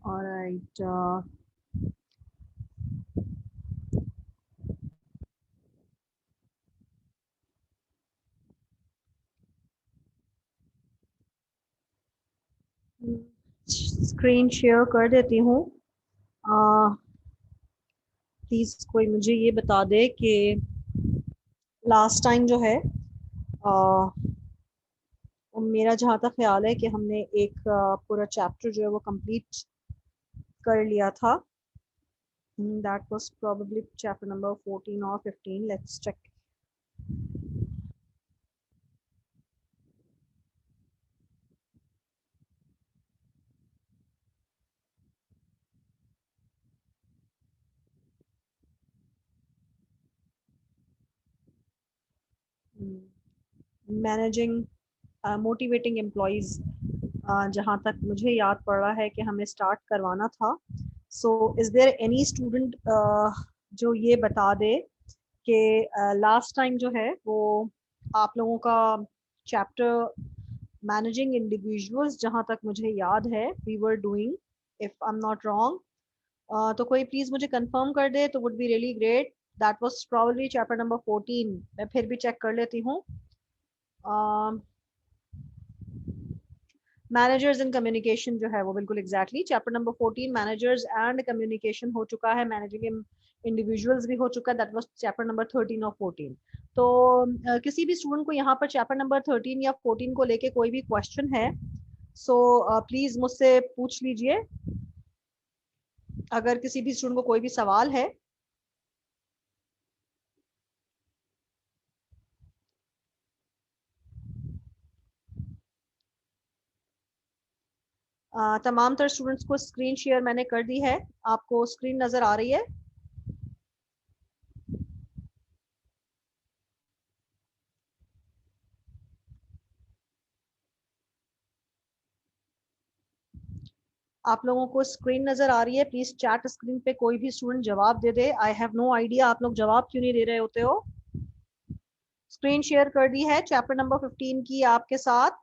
All right. Screen share कर देती हूँ। प्लीज कोई मुझे ये बता दे कि लास्ट टाइम जो है मेरा जहाँ तक ख्याल है कि हमने एक पूरा चैप्टर जो है वो कंप्लीट कर लिया था। That was probably chapter number 14 और 15। Let's check. Managing motivating employees, जहाँ तक मुझे याद पड़ रहा है कि हमें स्टार्ट करवाना था। So is there any student जो ये बता दे कि लास्ट टाइम जो है वो आप लोगों का चैप्टर मैनेजिंग इंडिविजुअल्स, जहाँ तक मुझे याद है we were doing, if I am not wrong, तो कोई प्लीज मुझे कंफर्म कर दे तो would be really great. That was probably chapter number 14। मैं फिर भी चेक कर लेती हूँ। मैनेजर्स एंड कम्युनिकेशन जो है वो बिल्कुल exactly chapter number 14 managers and communication हो चुका है, मैनेजिंग इंडिविजुअल्स भी हो चुका है, दैट वाज चैप्टर नंबर 13 और 14। तो किसी भी स्टूडेंट को यहाँ पर चैप्टर नंबर 13 या 14 को लेके कोई भी क्वेश्चन है सो प्लीज मुझसे पूछ लीजिए, अगर किसी भी स्टूडेंट को कोई भी सवाल है। तमाम तर स्टूडेंट्स को स्क्रीन शेयर मैंने कर दी है। आपको स्क्रीन नजर आ रही है? आप लोगों को स्क्रीन नजर आ रही है? प्लीज चैट स्क्रीन पे कोई भी स्टूडेंट जवाब दे दे। आई हैव नो आइडिया आप लोग जवाब क्यों नहीं दे रहे होते हो। स्क्रीन शेयर कर दी है चैप्टर नंबर 15 की आपके साथ।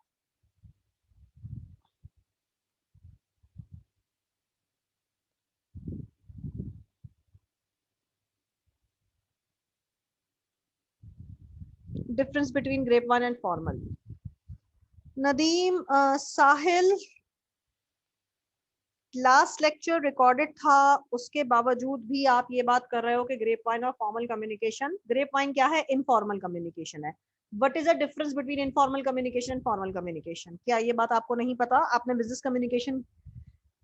Difference between grapevine and formal. Nadeem, Sahil, last lecture recorded था, उसके बावजूद भी आप ये बात कर रहे हो कि ग्रेप वाइन और फॉर्मल कम्युनिकेशन। ग्रेप वाइन क्या है? इनफॉर्मल कम्युनिकेशन है। What is the difference between informal communication and formal communication? क्या ये बात आपको नहीं पता? आपने बिजनेस कम्युनिकेशन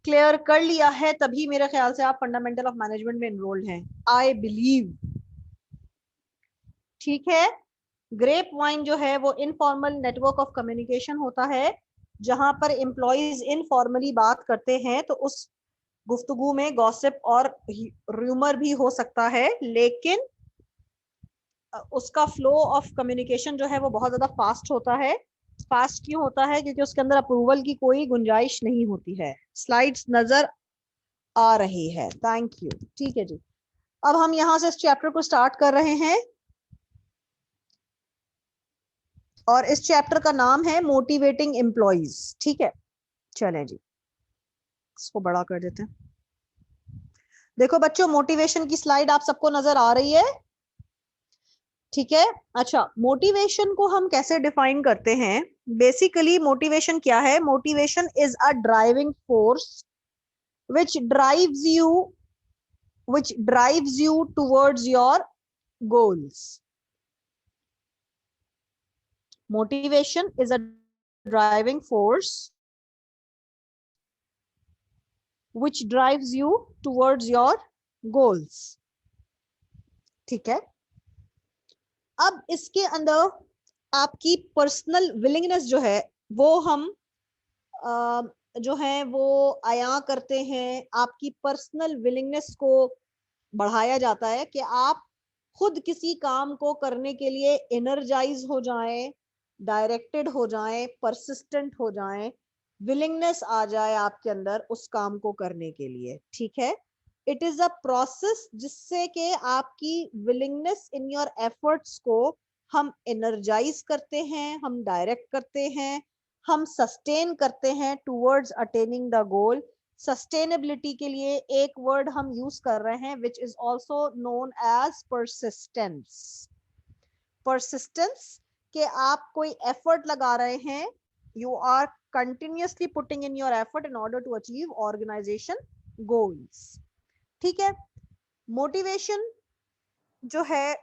क्लियर कर लिया है तभी मेरे ख्याल से आप फंडामेंटल ऑफ मैनेजमेंट में एनरोल्ड हैं, आई बिलीव। ठीक है। ग्रेप वाइन जो है वो इनफॉर्मल नेटवर्क ऑफ कम्युनिकेशन होता है, जहां पर एम्प्लॉयज इनफॉर्मली बात करते हैं, तो उस गुफ्तगू में गॉसिप और रूमर भी हो सकता है, लेकिन उसका फ्लो ऑफ कम्युनिकेशन जो है वो बहुत ज्यादा फास्ट होता है। फास्ट क्यों होता है? क्योंकि उसके अंदर अप्रूवल की कोई गुंजाइश नहीं होती है। स्लाइड्स नजर आ रही है? Thank you. ठीक है जी, अब हम यहां से इस चैप्टर को स्टार्ट कर रहे हैं और इस चैप्टर का नाम है मोटिवेटिंग एम्प्लॉयज। ठीक है, चलें जी, इसको बड़ा कर देते हैं। देखो बच्चों, मोटिवेशन की स्लाइड आप सबको नजर आ रही है? ठीक है। अच्छा, मोटिवेशन को हम कैसे डिफाइन करते हैं? बेसिकली मोटिवेशन क्या है? Motivation is a driving force which drives you which drives you towards your goals. Motivation is a driving force which drives you towards your goals. ठीक है। अब इसके अंदर आपकी पर्सनल विलिंगनेस जो है वो हम जो है वो आया करते हैं। आपकी पर्सनल विलिंगनेस को बढ़ाया जाता है कि आप खुद किसी काम को करने के लिए एनर्जाइज हो जाएं, डायरेक्टेड हो जाएं, परसिस्टेंट हो जाएं, विलिंगनेस आ जाए आपके अंदर उस काम को करने के लिए। ठीक है। इट इज अ प्रोसेस जिससे कि आपकी विलिंगनेस इन योर एफर्ट्स को हम एनर्जाइज करते हैं, हम डायरेक्ट करते हैं, हम सस्टेन करते हैं towards attaining the goal. Sustainability के लिए एक वर्ड हम यूज कर रहे हैं which is also known as persistence. Persistence के आप कोई एफर्ट लगा रहे हैं, you are continuously putting in your effort in order to achieve organization goals. ठीक है। मोटिवेशन जो है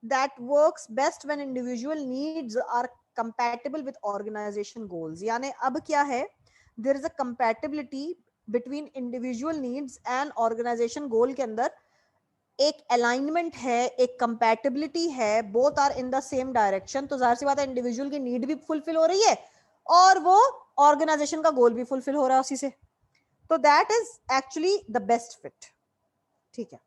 that works best when individual needs are compatible with organization goals। यानी अब क्या है, there is a compatibility between individual needs and organization goal के अंदर एक अलाइनमेंट है, एक कंपैटिबिलिटी है, both are in the same direction. तो जाहिर सी बात है इंडिविजुअल की नीड भी फुलफिल हो रही है और वो ऑर्गेनाइजेशन का गोल भी फुलफिल हो रहा है उसी से। तो that is actually the best fit. ठीक है।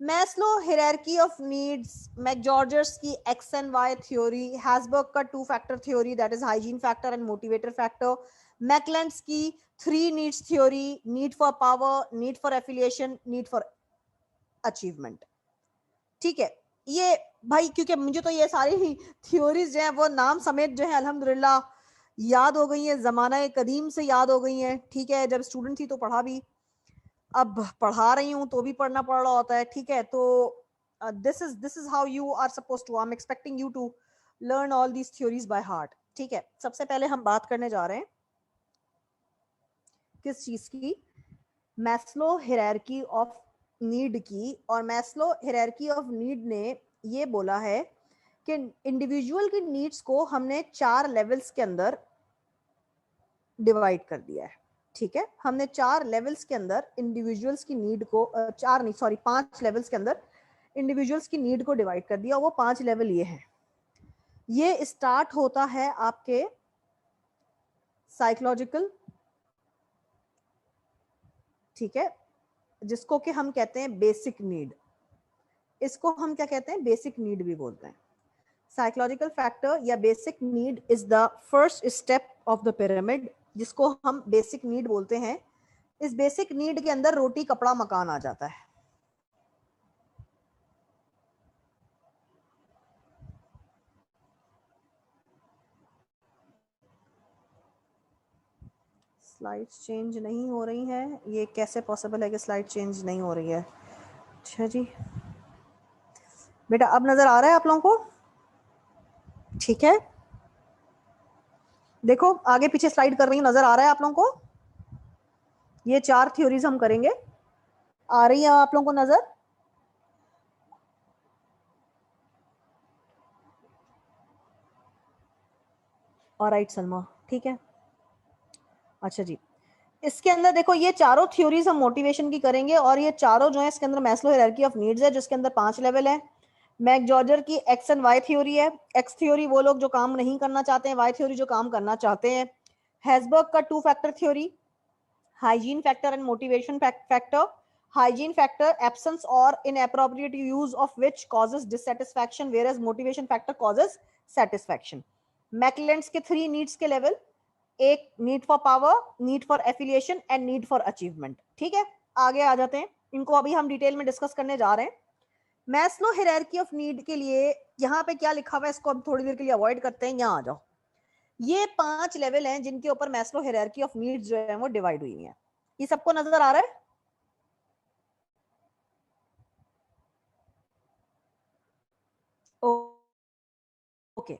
Maslow hierarchy of needs, McGregor's की X and Y theory, Herzberg का 2 factor theory that is hygiene factor and motivator factor, McClelland's की 3 needs theory, need for power, need for affiliation, need for achievement. ठीक है। ये भाई क्योंकि मुझे तो ये सारी थ्योरीज जो है वो नाम समेत जो है अल्हम्दुलिल्लाह याद हो गई है, जमाना कदीम से याद हो गई है। ठीक है। जब स्टूडेंट थी तो पढ़ा भी, अब पढ़ा रही हूँ तो भी पढ़ना पड़ रहा होता है। ठीक है। तो this is how you are suppose to, I am expecting you to learn all these theories by heart. ठीक है। सबसे पहले हम बात करने जा रहे हैं किस चीज की, मैस्लो हायरार्की ऑफ नीड की। और मैस्लो हायरार्की ऑफ नीड ने ये बोला है कि इंडिविजुअल की नीड्स को हमने 4 लेवल्स के अंदर डिवाइड कर दिया है। ठीक है। हमने 4 लेवल्स के अंदर इंडिविजुअल्स की नीड को 4 नहीं सॉरी 5 लेवल्स के अंदर इंडिविजुअल्स की नीड को डिवाइड कर दिया। वो 5 लेवल ये हैं। ये स्टार्ट होता है आपके साइकोलॉजिकल, ठीक है, जिसको कि हम कहते हैं बेसिक नीड। इसको हम क्या कहते हैं, बेसिक नीड भी बोलते हैं। साइकोलॉजिकल फैक्टर या basic need is the first step of the pyramid, जिसको हम बेसिक नीड बोलते हैं। इस बेसिक नीड के अंदर रोटी कपड़ा मकान आ जाता है। स्लाइड्स चेंज नहीं हो रही हैं, ये कैसे पॉसिबल है कि स्लाइड चेंज नहीं हो रही है। अच्छा जी बेटा अब नजर आ रहा है आप लोगों को? ठीक है। देखो आगे पीछे स्लाइड कर रही हूँ, नजर आ रहा है आप लोगों को? ये 4 थ्योरीज हम करेंगे, आ रही है आप लोगों को नजर? ऑलराइट सलमा, ठीक है। अच्छा जी, इसके अंदर देखो ये चारों थ्योरीज हम मोटिवेशन की करेंगे और ये चारों जो है इसके अंदर मैस्लो हायरार्की ऑफ नीड्स है जिसके अंदर 5 लेवल है। मैकजॉर्जर की एक्स एंड वाई थ्योरी है। एक्स थ्योरी वो लोग जो काम नहीं करना चाहते हैं, वाई थ्योरी जो काम करना चाहते हैं। हैसबर्ग का 2 factor theory, hygiene factor and motivation factor. Hygiene factor, absence or inappropriate use of which causes dissatisfaction, whereas motivation factor causes satisfaction. मैकलेंड्स के 3 नीड्स के लेवल, एक need for power, need for affiliation and need for achievement. ठीक है। आगे आ जाते हैं, इनको अभी हम डिटेल में डिस्कस करने जा रहे हैं। मैस्लो हायरार्की ऑफ नीड के लिए यहाँ पे क्या लिखा हुआ है इसको हम थोड़ी देर के लिए अवॉइड करते हैं। यहाँ आ जाओ। ये 5 लेवल हैं जिनके ऊपर मैस्लो हायरार्की ऑफ नीड्स जो है वो डिवाइड हुई है। ये सबको नजर आ रहा है? ओके।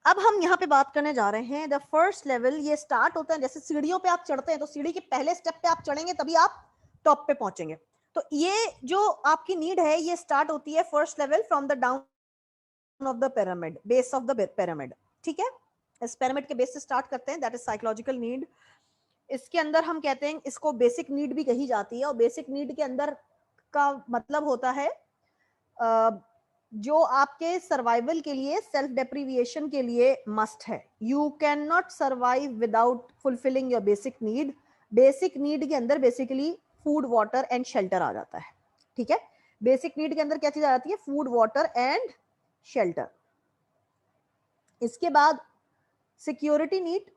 अब हम यहाँ पे बात करने जा रहे हैं द फर्स्ट लेवल। ये स्टार्ट होता है जैसे सीढ़ियों पे आप चढ़ते हैं तो सीढ़ी के पहले स्टेप पे आप चढ़ेंगे तभी आप टॉप पे पहुंचेंगे। तो ये जो आपकी नीड है ये स्टार्ट होती है first level from the down of the pyramid, base of the pyramid. ठीक है। इस पिरामिड के बेस से स्टार्ट करते हैं, दैट इज साइकोलॉजिकल नीड। इसके अंदर हम कहते हैं इसको बेसिक नीड भी कही जाती है और बेसिक नीड के अंदर का मतलब होता है जो आपके सर्वाइवल के लिए, सेल्फ डेप्रिविएशन के लिए मस्ट है। You can not survive without fulfilling your basic need. Basic need के अंदर basically food, water and shelter आ जाता है। ठीक है। बेसिक नीड के अंदर क्या चीज आ जाती है? Food, water and shelter. इसके बाद सिक्योरिटी नीड,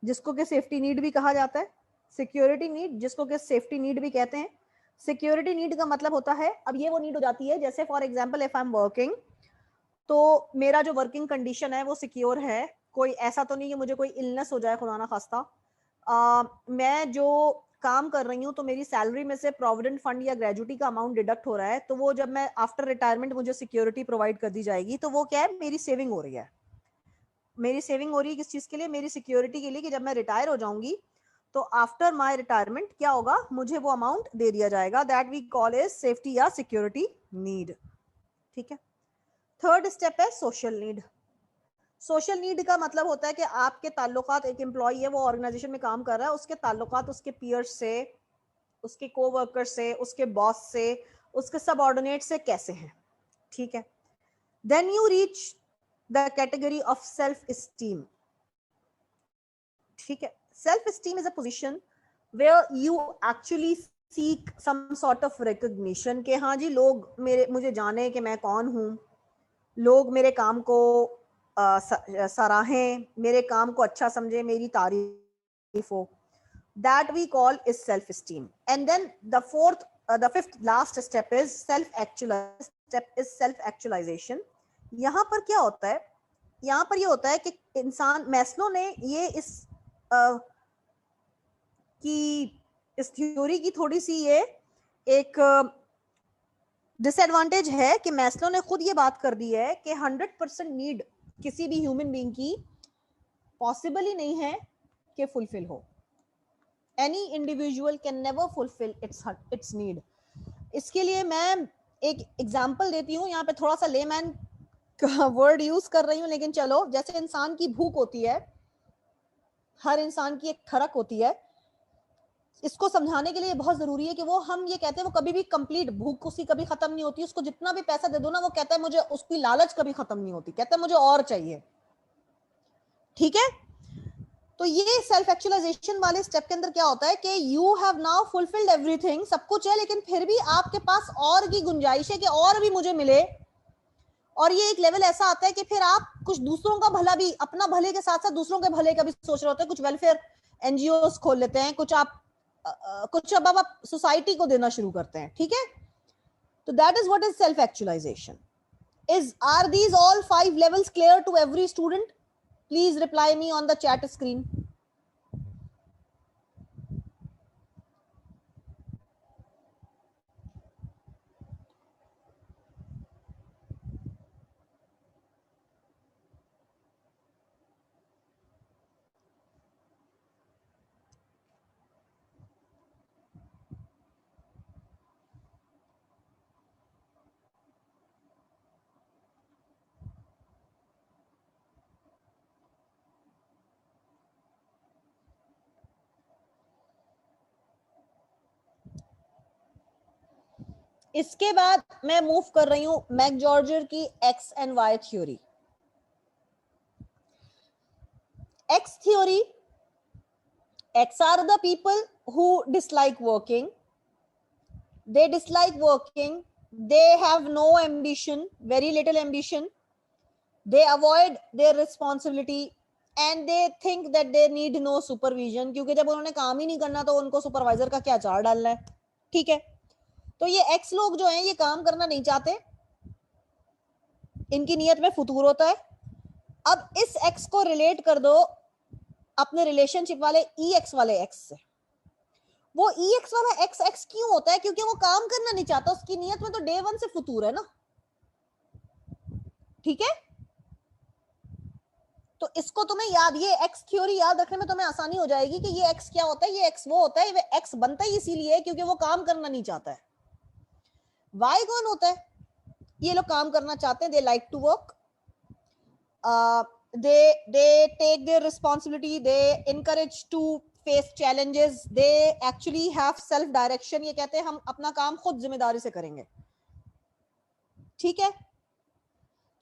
जिसको कि सेफ्टी नीड भी कहा जाता है। सिक्योरिटी नीड जिसको कि सेफ्टी नीड भी कहते हैं। सिक्योरिटी नीड का मतलब होता है, अब ये वो नीड हो जाती है जैसे for example if I am working, तो मेरा जो वर्किंग कंडीशन है वो सिक्योर है। कोई ऐसा तो नहीं कि मुझे कोई इलनेस हो जाए खुदा ना खास्ता, मैं जो काम कर रही हूँ तो मेरी सैलरी में से प्रोविडेंट फंड या ग्रेजुटी का अमाउंट डिडक्ट हो रहा है, तो वो जब मैं आफ्टर रिटायरमेंट मुझे सिक्योरिटी प्रोवाइड कर दी जाएगी, तो वो क्या है, मेरी सेविंग हो रही है। मेरी सेविंग हो रही है किस चीज के लिए? मेरी सिक्योरिटी के लिए, कि जब मैं रिटायर हो जाऊंगी तो आफ्टर माय रिटायरमेंट क्या होगा, मुझे वो अमाउंट दे दिया जाएगा। That we call is safety या सिक्योरिटी नीड। ठीक है। थर्ड स्टेप है सोशल नीड। सोशल नीड का मतलब होता है कि आपके ताल्लुकात, एक एम्प्लॉय है वो ऑर्गेनाइजेशन में काम कर रहा है, उसके ताल्लुकात उसके पीयर्स से, उसके कोवर्कर से, उसके बॉस से, उसके सबऑर्डिनेट से कैसे हैं। ठीक है। Then you reach the category of self esteem. ठीक है। Self esteem is a position where you actually seek some sort of recognition, कि हाँ जी लोग मुझे जाने कि मैं कौन हूं, लोग मेरे काम को सराहें, मेरे काम को अच्छा समझे, मेरी तारीफ हो। That we call is self-esteem. And then the fifth last step is self-actualization. यहाँ पर क्या होता है? यहाँ पर ये होता है कि इंसान, मैस्लो ने ये इस थ्योरी की थोड़ी सी ये एक डिसएडवांटेज है कि मैस्लो ने खुद ये बात कर दी है कि 100% नीड किसी भी ह्यूमन बीइंग की पॉसिबल ही नहीं है कि फुलफिल हो। Any individual can never fulfill its need. इसके लिए मैं एक एग्जांपल देती हूँ, यहाँ पे थोड़ा सा लेमैन का वर्ड यूज कर रही हूँ, लेकिन चलो, जैसे इंसान की भूख होती है, हर इंसान की एक ठरक होती है, इसको समझाने के लिए बहुत जरूरी है कि वो, हम ये कहते हैं वो कभी भी कंप्लीट, भूख उसकी कभी खत्म नहीं होती, उसको जितना भी पैसा दे दो ना, वो कहता है मुझे, उसकी लालच कभी खत्म नहीं होती, कहता है मुझे और चाहिए। ठीक है। तो ये सेल्फ एक्चुअलाइजेशन वाले स्टेप के अंदर क्या होता है कि you have now fulfilled everything, सब कुछ है, लेकिन फिर भी आपके पास और की गुंजाइश है कि और भी मुझे मिले। और ये एक लेवल ऐसा आता है कि फिर आप कुछ दूसरों का भला भी, अपना भले के साथ साथ दूसरों के भले का भी सोच रहे होते हैं, कुछ वेलफेयर एनजीओ खोल लेते हैं, कुछ अब आप सोसाइटी को देना शुरू करते हैं। ठीक है। तो that is what is self actualization. Are these all 5 levels clear to every student? Please reply me on the chat screen. इसके बाद मैं मूव कर रही हूं मैकजॉर्जर की X and Y theory. X theory, X are the people who dislike working, they dislike working, they have no ambition, very little ambition, they avoid their responsibility and they think that they need no supervision, क्योंकि जब उन्होंने काम ही नहीं करना तो उनको supervisor का क्या चार डालना है। ठीक है। तो ये एक्स लोग जो हैं ये काम करना नहीं चाहते, इनकी नीयत में फुतूर होता है। अब इस एक्स को रिलेट कर दो अपने रिलेशनशिप वाले ई एक्स वाले एक्स से। वो ई एक्स वाला एक्स एक्स क्यों होता है? क्योंकि वो काम करना नहीं चाहता, उसकी नीयत में तो डे वन से फुतूर है ना। ठीक है। तो इसको तुम्हें याद, ये एक्स थ्योरी याद रखने में तुम्हें आसानी हो जाएगी कि ये एक्स क्या होता है, ये एक्स वो होता है, ये एक्स बनता ही इसीलिए क्योंकि वो काम करना नहीं चाहता है। वाई कौन होता है? ये लोग काम करना चाहते हैं, they like to work, they take their responsibility, they encourage to face challenges, they actually have self direction, ये कहते हैं हम अपना काम खुद जिम्मेदारी से करेंगे। ठीक है।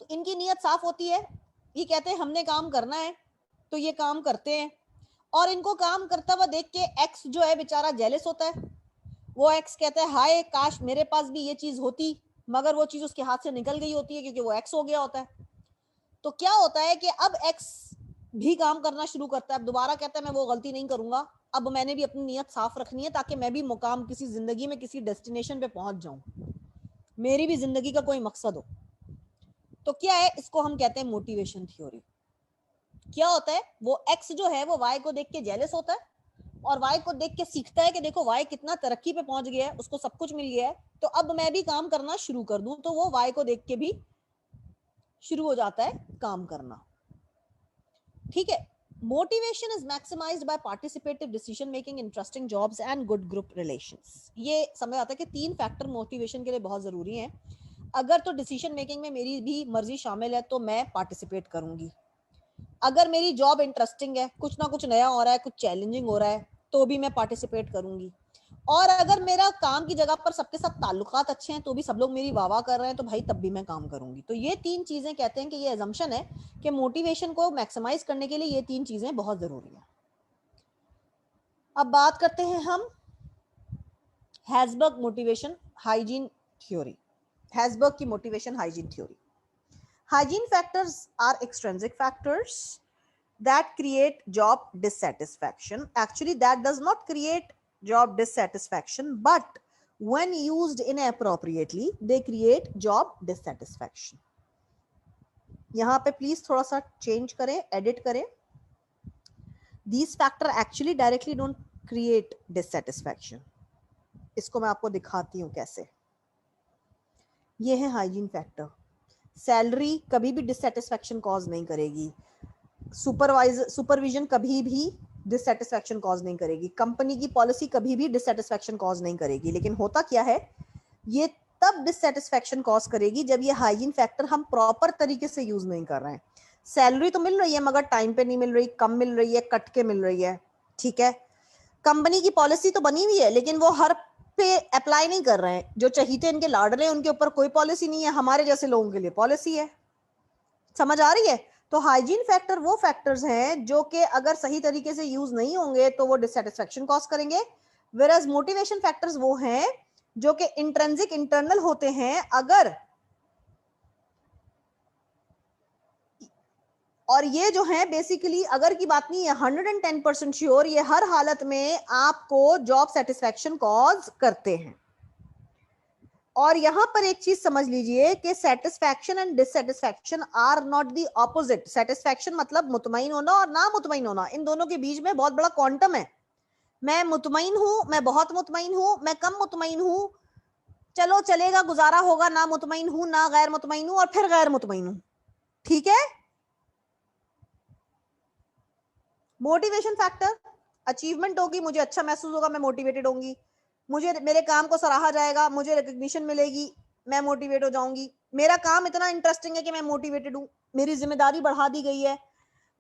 तो इनकी नीयत साफ होती है, ये कहते हैं हमने काम करना है तो ये काम करते हैं, और इनको काम करता हुआ देख के एक्स जो है बेचारा जेलस होता है। वो एक्स कहता है हाय काश मेरे पास भी ये चीज होती, मगर वो चीज उसके हाथ से निकल गई होती है क्योंकि वो एक्स हो गया होता है। तो क्या होता है कि अब एक्स भी काम करना शुरू करता है, अब दोबारा कहता है मैं वो गलती नहीं करूंगा, अब मैंने भी अपनी नीयत साफ रखनी है ताकि मैं भी मुकाम किसी जिंदगी में किसी डेस्टिनेशन पे पहुंच जाऊं, मेरी भी जिंदगी का कोई मकसद हो। तो क्या है, इसको हम कहते हैं मोटिवेशन थ्योरी। क्या होता है, वो एक्स जो है वो वाई को देख के जेलस होता है, और वाई को देख के सीखता है कि देखो वाई कितना तरक्की पे पहुंच गया है, उसको सब कुछ मिल गया है, तो अब मैं भी काम करना शुरू कर दूं, तो वो वाई को देख के भी शुरू हो जाता है काम करना। ठीक है। Motivation is maximized by participative decision making, interesting jobs and good group relations. ये समझ आता है कि 3 फैक्टर मोटिवेशन के लिए बहुत जरूरी हैं। अगर तो डिसीजन मेकिंग में मेरी भी मर्जी शामिल है तो मैं पार्टिसिपेट करूंगी। अगर मेरी जॉब इंटरेस्टिंग है, कुछ ना कुछ नया हो रहा है, कुछ चैलेंजिंग हो रहा है, तो भी मैं पार्टिसिपेट करूंगी। और अगर मेरा काम की जगह पर सबके साथ ताल्लुकात अच्छे हैं, तो भी सब लोग मेरी वाह वाह कर रहे हैं, तो भाई तब भी मैं काम करूंगी। तो ये 3 चीजें कहते हैं कि ये एजम्पशन है कि मोटिवेशन को मैक्सिमाइज करने के लिए ये 3 चीजें बहुत जरूरी है। अब बात करते हैं हम हैसबर्ग मोटिवेशन हाइजीन थ्योरी। हैसबर्ग की motivation hygiene theory. Hygiene factors are extrinsic factors that create job dissatisfaction. Actually, that does not create job dissatisfaction, but when used inappropriately, they create job dissatisfaction. यहाँ पे प्लीज थोड़ा सा change करें, edit करें. These factors actually directly don't create dissatisfaction. इसको मैं आपको दिखाती हूँ कैसे. ये है हाइजीन फैक्टर. सैलरी कभी भी डिससेटिस्फैक्शन कॉज नहीं करेगी. सुपरविजन कभी भी डिससेटिस्फैक्शन कॉज नहीं करेगी. कंपनी की पॉलिसी कभी भी डिससेटिस्फैक्शन कॉज नहीं करेगी. लेकिन होता क्या है, ये तब डिससेटिस्फैक्शन कॉज करेगी जब ये हाइजीन फैक्टर हम प्रॉपर तरीके से यूज नहीं कर रहे हैं. सैलरी तो मिल रही है मगर टाइम पे नहीं मिल रही, कम मिल रही है, कट के मिल रही है. ठीक है. कंपनी की पॉलिसी तो बनी हुई है लेकिन वो हर पे अप्लाई नहीं कर रहे हैं. जो चहीते इनके लाडले हैं उनके ऊपर कोई पॉलिसी नहीं है, हमारे जैसे लोगों के लिए पॉलिसी है. समझ आ रही है. तो हाइजीन फैक्टर वो फैक्टर्स हैं जो कि अगर सही तरीके से यूज नहीं होंगे तो वो डिससेटिस्फैक्शन कॉज करेंगे. वेयरएज मोटिवेशन फैक्टर्स वो हैं जो कि इंट्रिंसिक इंटरनल होते हैं. अगर और ये जो है बेसिकली अगर की बात नहीं है, 110% श्योर ये हर हालत में आपको जॉब सेटिस्फैक्शन कॉज करते हैं. और यहां पर एक चीज समझ लीजिए कि satisfaction and dissatisfaction are not the opposite. Satisfaction मतलब मुतमईन होना और ना मुतमईन होना, इन दोनों के बीच में बहुत बड़ा क्वांटम है. मैं मुतमईन हूं, मैं बहुत मुतमईन हूं, मैं कम मुतमईन हूं, चलो चलेगा, गुजारा होगा. ना मुतमईन हूं, ना गैर मुतमईन हूं और फिर गैर मुतमईन हूं. ठीक है. मोटिवेशन फैक्टर, अचीवमेंट होगी, मुझे अच्छा महसूस होगा, मैं मोटिवेटेड होंगी. मुझे मेरे काम को सराहा जाएगा, मुझे रिकग्निशन मिलेगी, मैं मोटिवेट हो जाऊंगी. मेरा काम इतना इंटरेस्टिंग है कि मैं मोटिवेटेड हूं. मेरी जिम्मेदारी बढ़ा दी गई है,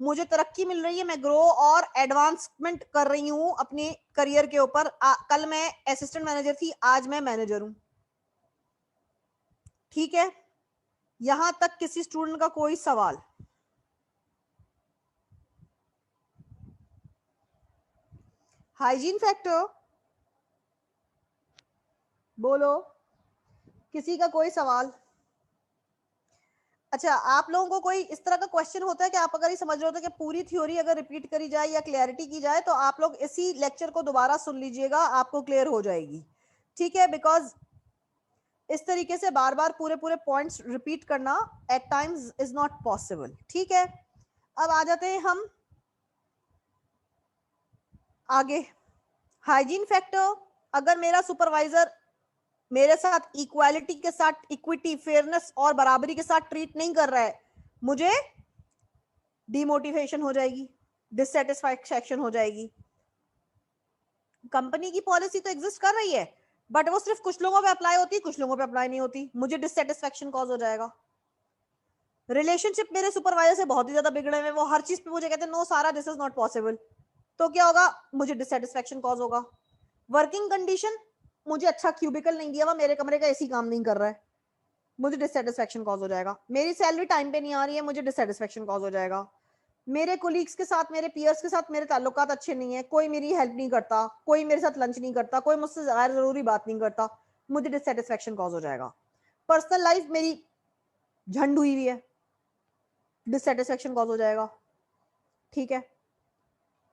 मुझे तरक्की मिल रही है, मैं ग्रो और एडवांसमेंट कर रही हूं अपने करियर के ऊपर. कल मैं असिस्टेंट मैनेजर थी, आज मैं मैनेजर हूं. ठीक है. यहां तक किसी स्टूडेंट का कोई सवाल? हाइजीन फैक्टर बोलो, किसी का कोई सवाल? अच्छा, आप लोगों को कोई इस तरह का क्वेश्चन होता है कि आप अगर ये समझ रहे होते कि पूरी थ्योरी अगर रिपीट करी जाए या क्लैरिटी की जाए तो आप लोग इसी लेक्चर को दोबारा सुन लीजिएगा, आपको क्लियर हो जाएगी. ठीक है. बिकॉज इस तरीके से बार बार पूरे पूरे पॉइंट्स रिपीट करना at times is not possible. ठीक है. अब आ जाते हैं हम आगे. हाइजीन फैक्टर, अगर मेरा सुपरवाइजर मेरे साथ इक्वालिटी के साथ, इक्विटी, फेयरनेस और बराबरी के साथ ट्रीट नहीं कर रहा है, मुझे डिमोटिवेशन हो जाएगी, डिससेटिस्फैक्शन हो जाएगी. कंपनी की पॉलिसी तो एग्जिस्ट कर रही है बट वो सिर्फ कुछ लोगों पे अप्लाई होती है, कुछ लोगों पे अप्लाई नहीं होती, मुझे डिससेटिस्फैक्शन कॉज हो जाएगा. रिलेशनशिप मेरे सुपरवाइजर से बहुत ही ज्यादा बिगड़े हुए, वो हर चीज पे मुझे कहते हैं नो सारा दिस इज नॉट पॉसिबल, तो क्या होगा, मुझे डिससेटिस्फैक्शन कॉज होगा. वर्किंग कंडीशन, मुझे अच्छा क्यूबिकल नहीं दिया हुआ, मेरे कमरे का एसी काम नहीं कर रहा है, मुझे डिससेटिस्फैक्शन कॉज हो जाएगा. मेरी सैलरी टाइम पे नहीं आ रही है, मुझे डिससेटिस्फैक्शन कॉज हो जाएगा. मेरे कोलीग्स के साथ, मेरे पीयर्स के साथ मेरे ताल्लुकात अच्छे नहीं है, कोई मेरी हेल्प नहीं करता, कोई मेरे साथ लंच नहीं करता, कोई मुझसे गैर जरूरी बात नहीं करता, मुझे डिससेटिस्फैक्शन कॉज हो जाएगा. पर्सनल लाइफ मेरी झंड हुई है, डिससेटिस्फैक्शन कॉज हो जाएगा. ठीक है.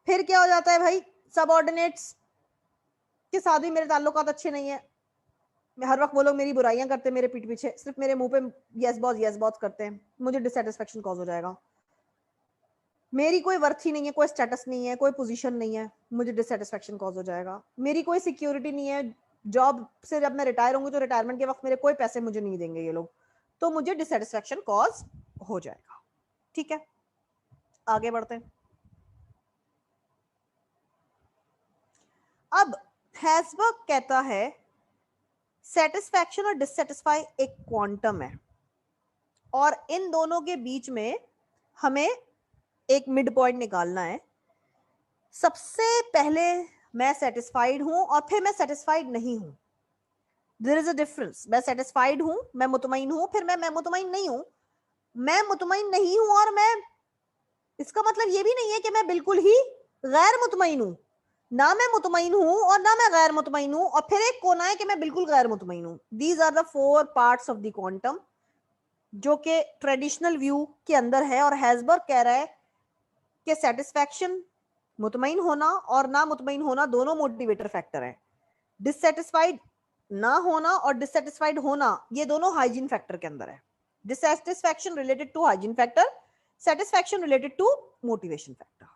फिर क्या हो जाता है भाई, सबऑर्डिनेट्स के साथ भी मेरे ताल्लुकात अच्छे नहीं है, हर वक्त वो लोग मेरी बुराइयां करते हैं, मेरे पीठ पीछे सिर्फ मेरे मुंह पे यस बॉस करते हैं, मुझे डिससेटिस्फैक्शन कॉज हो जाएगा. मेरी कोई वर्थ ही नहीं है, कोई स्टेटस नहीं है, कोई पोजीशन नहीं है, मुझे डिससेटिस्फेक्शन कॉज हो जाएगा। मेरी कोई सिक्योरिटी नहीं है, जॉब से जब मैं रिटायर होंगी तो रिटायरमेंट के वक्त मेरे कोई पैसे मुझे नहीं देंगे ये लोग, तो मुझे डिससेटिस्फेक्शन कॉज हो जाएगा। ठीक है, आगे बढ़ते हैं। अब हैसबर्ग कहता है सेटिस्फैक्शन और डिससेटिस्फाई एक क्वांटम है, और इन दोनों के बीच में हमें एक मिड पॉइंट निकालना है। सबसे पहले मैं सेटिस्फाइड हूं और फिर मैं सेटिस्फाइड नहीं हूं। There is a difference. मैं सेटिस्फाइड हूं, मैं मुतमईन हूं, फिर मैं मुतमईन नहीं हूं। मैं मुतमईन नहीं हूं और मैं, इसका मतलब ये भी नहीं है कि मैं बिल्कुल ही गैर मुतमईन हूं। ना मैं मुतमईन हूं और ना मैं गैर मुतमईन हूं, और फिर एक कोना है कि मैं बिल्कुल गैर मुतमईन हूं। These are the 4 parts of the quantum, जो कि ट्रेडिशनल व्यू के अंदर है। और हैसबर्ग कह रहा है कि सेटिस्फैक्शन, मुतमईन होना और ना मुतमईन होना दोनों मोटिवेटर फैक्टर है। डिससेटिस्फाइड ना होना और डिससेटिस्फाइड होना ये दोनों हाइजीन फैक्टर के अंदर है। Dissatisfaction related to hygiene factor, satisfaction related to motivation factor.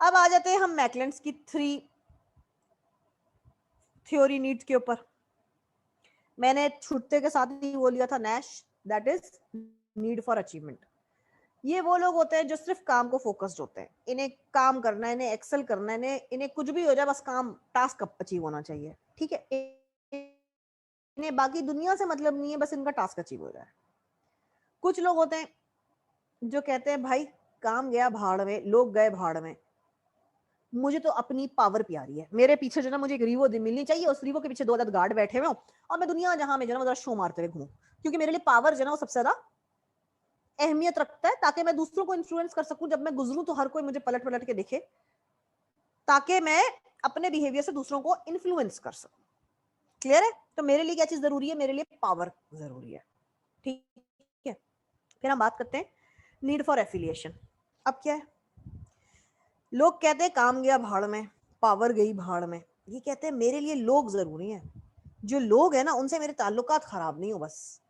अब आ जाते हैं हम मैकलेंड्स की 3 थ्योरी नीड्स के ऊपर। मैंने छुट्टे के साथ ही वो लिया था Nash, that is need for achievement. ये वो लोग होते हैं जो सिर्फ काम को फोकस्ड होते हैं, इन्हें काम करना है, इन्हें एक्सेल करना है, इन्हें कुछ भी हो जाए बस काम, टास्क अचीव होना चाहिए। ठीक है, इन्हें बाकी दुनिया से मतलब नहीं है, बस इनका टास्क अचीव हो जाए। कुछ लोग होते हैं जो कहते हैं भाई काम गया भाड़ में, लोग गए भाड़ में, मुझे तो अपनी पावर प्यारी है, मेरे पीछे जो ना मुझे एक रीवो मिलनी चाहिए, उस रीवो के पीछे 2 अदद गार्ड बैठे हुए हो और मैं दुनिया जहां में जो ना शो मारते हुए घूमूं, क्योंकि मेरे लिए पावर जो ना वो सबसे ज्यादा अहमियत रखता है, ताकि मैं दूसरों को इन्फ्लुएंस कर सकूं। जब मैं गुजरूं तो हर कोई मुझे पलट पलट के देखे, ताकि मैं अपने बिहेवियर से दूसरों को इन्फ्लुएंस कर सकूं। क्लियर है? तो मेरे लिए क्या चीज जरूरी है? मेरे लिए पावर जरूरी है। ठीक है, फिर हम बात करते हैं नीड फॉर एफिलिएशन। अब क्या है, लोग कहते हैं काम गया भाड़ में, पावर गई भाड़ में। ये कहते हैं मेरे लिए लोग जरूरी हैं, जो लोग हैं ना उनसे मेरे ताल्लुकात खराब नहीं हो बस।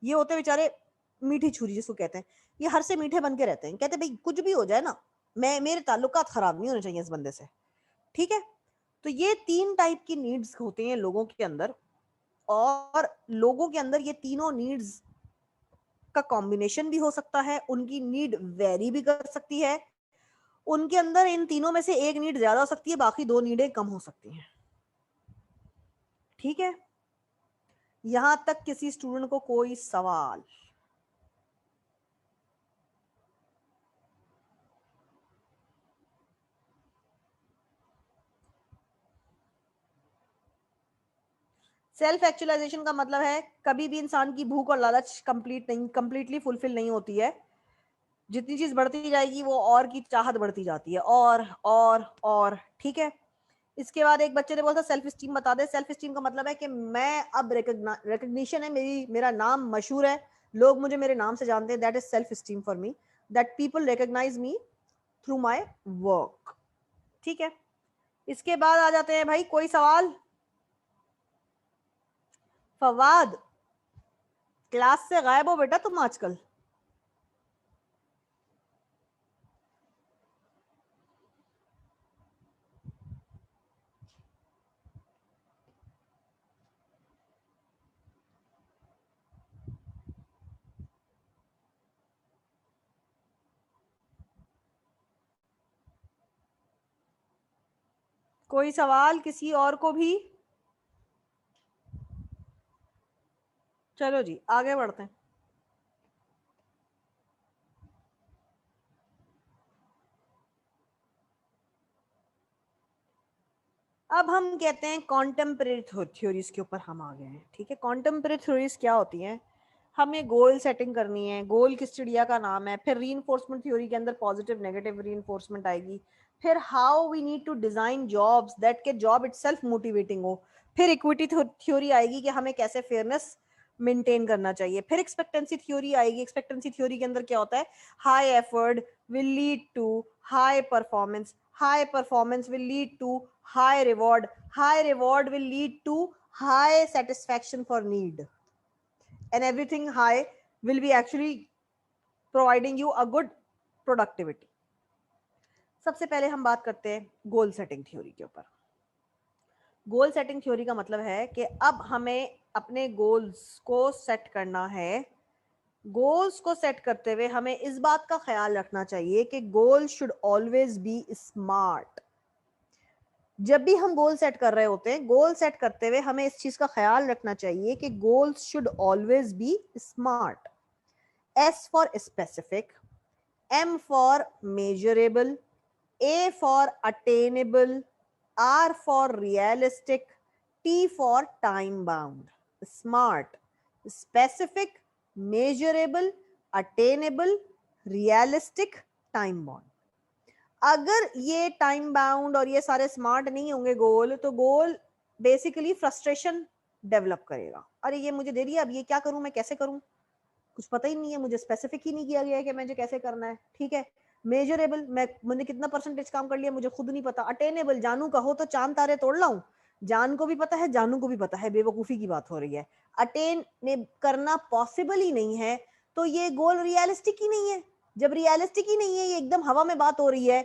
ये होते बेचारे मीठी छुरी जिसको कहते हैं, ये हर से मीठे बन के रहते हैं, कहते भाई कुछ भी हो जाए ना, मेरे ताल्लुकात खराब नहीं होने चाहिए इस बंदे से। ठीक है, तो ये 3 टाइप की नीड्स होती हैं लोगों के अंदर, और लोगों के अंदर ये तीनों नीड्स का कॉम्बिनेशन भी हो सकता है, उनकी नीड वेरी भी कर सकती है। उनके अंदर इन तीनों में से एक नीड ज्यादा हो सकती है, बाकी 2 नीडें कम हो सकती हैं। ठीक है, यहां तक किसी स्टूडेंट को कोई सवाल? सेल्फ एक्चुअलाइजेशन का मतलब है कभी भी इंसान की भूख और लालच कंप्लीटली फुलफिल नहीं होती है। जितनी चीज बढ़ती जाएगी वो और की चाहत बढ़ती जाती है, और ठीक है। इसके बाद एक बच्चे ने बोला था सेल्फ स्टीम बता दे। सेल्फ स्टीम का मतलब है कि मैं अब रिकग्निशन है, मेरा नाम मशहूर है, लोग मुझे मेरे नाम से जानते हैं, that is self esteem for me, that people recognize me through my work. ठीक है, इसके बाद आ जाते हैं भाई, कोई सवाल? फवाद, क्लास से गायब हो बेटा तुम आजकल। कोई सवाल किसी और को भी? चलो जी आगे बढ़ते हैं। अब हम कहते हैं कॉन्टेम्परेरी थ्योरीज के ऊपर हम आ गए हैं। ठीक है, कॉन्टेम्परेरी थ्योरीज क्या होती हैं? हमें गोल सेटिंग करनी है, गोल किस चिड़िया का नाम है, फिर रीइंफोर्समेंट थ्योरी के अंदर पॉजिटिव नेगेटिव रीइंफोर्समेंट आएगी, फिर how we need to design jobs that के जॉब इटसेल्फ मोटिवेटिंग हो, फिर इक्विटी थ्योरी आएगी कि हमें कैसे फेयरनेस मेंटेन करना चाहिए, फिर एक्सपेक्टेंसी थ्योरी आएगी। एक्सपेक्टेंसी थ्योरी के अंदर क्या होता है? High effort will lead to high performance, high performance will lead to high reward, high reward will lead to high satisfaction for need, and everything high will be actually providing you a good productivity. सबसे पहले हम बात करते हैं goal setting theory के ऊपर। Goal setting theory का मतलब है कि अब हमें अपने गोल्स को सेट करना है। गोल्स को सेट करते हुए हमें इस बात का ख्याल रखना चाहिए कि goal should always be smart. जब भी हम गोल सेट कर रहे होते हैं, गोल सेट करते हुए हमें इस चीज का ख्याल रखना चाहिए कि goals should always be smart. S for specific, M for measurable, A for attainable, R for realistic, T for time bound. Smart, specific, measurable, attainable, realistic, time bound. अगर ये टाइम बाउंड और ये सारे स्मार्ट नहीं होंगे गोल, तो गोल basically frustration develop करेगा। अरे ये मुझे दे दिया, अब ये क्या करूं, मैं कैसे करूं, कुछ पता ही नहीं है, मुझे स्पेसिफिक ही नहीं किया गया है कि मुझे कैसे करना है। ठीक है, मेजरेबल, मैंने कितना परसेंटेज काम कर लिया मुझे खुद नहीं पता। अटेनेबल, जानू का हो तो चांद तारे तोड़ लाऊं, जान को भी पता है, जानू को भी पता है, बेवकूफी की बात हो रही है। अटेन करना पॉसिबल ही नहीं है, तो ये गोल रियलिस्टिक ही नहीं है। जब रियलिस्टिक ही नहीं है, ये एकदम हवा में बात हो रही है,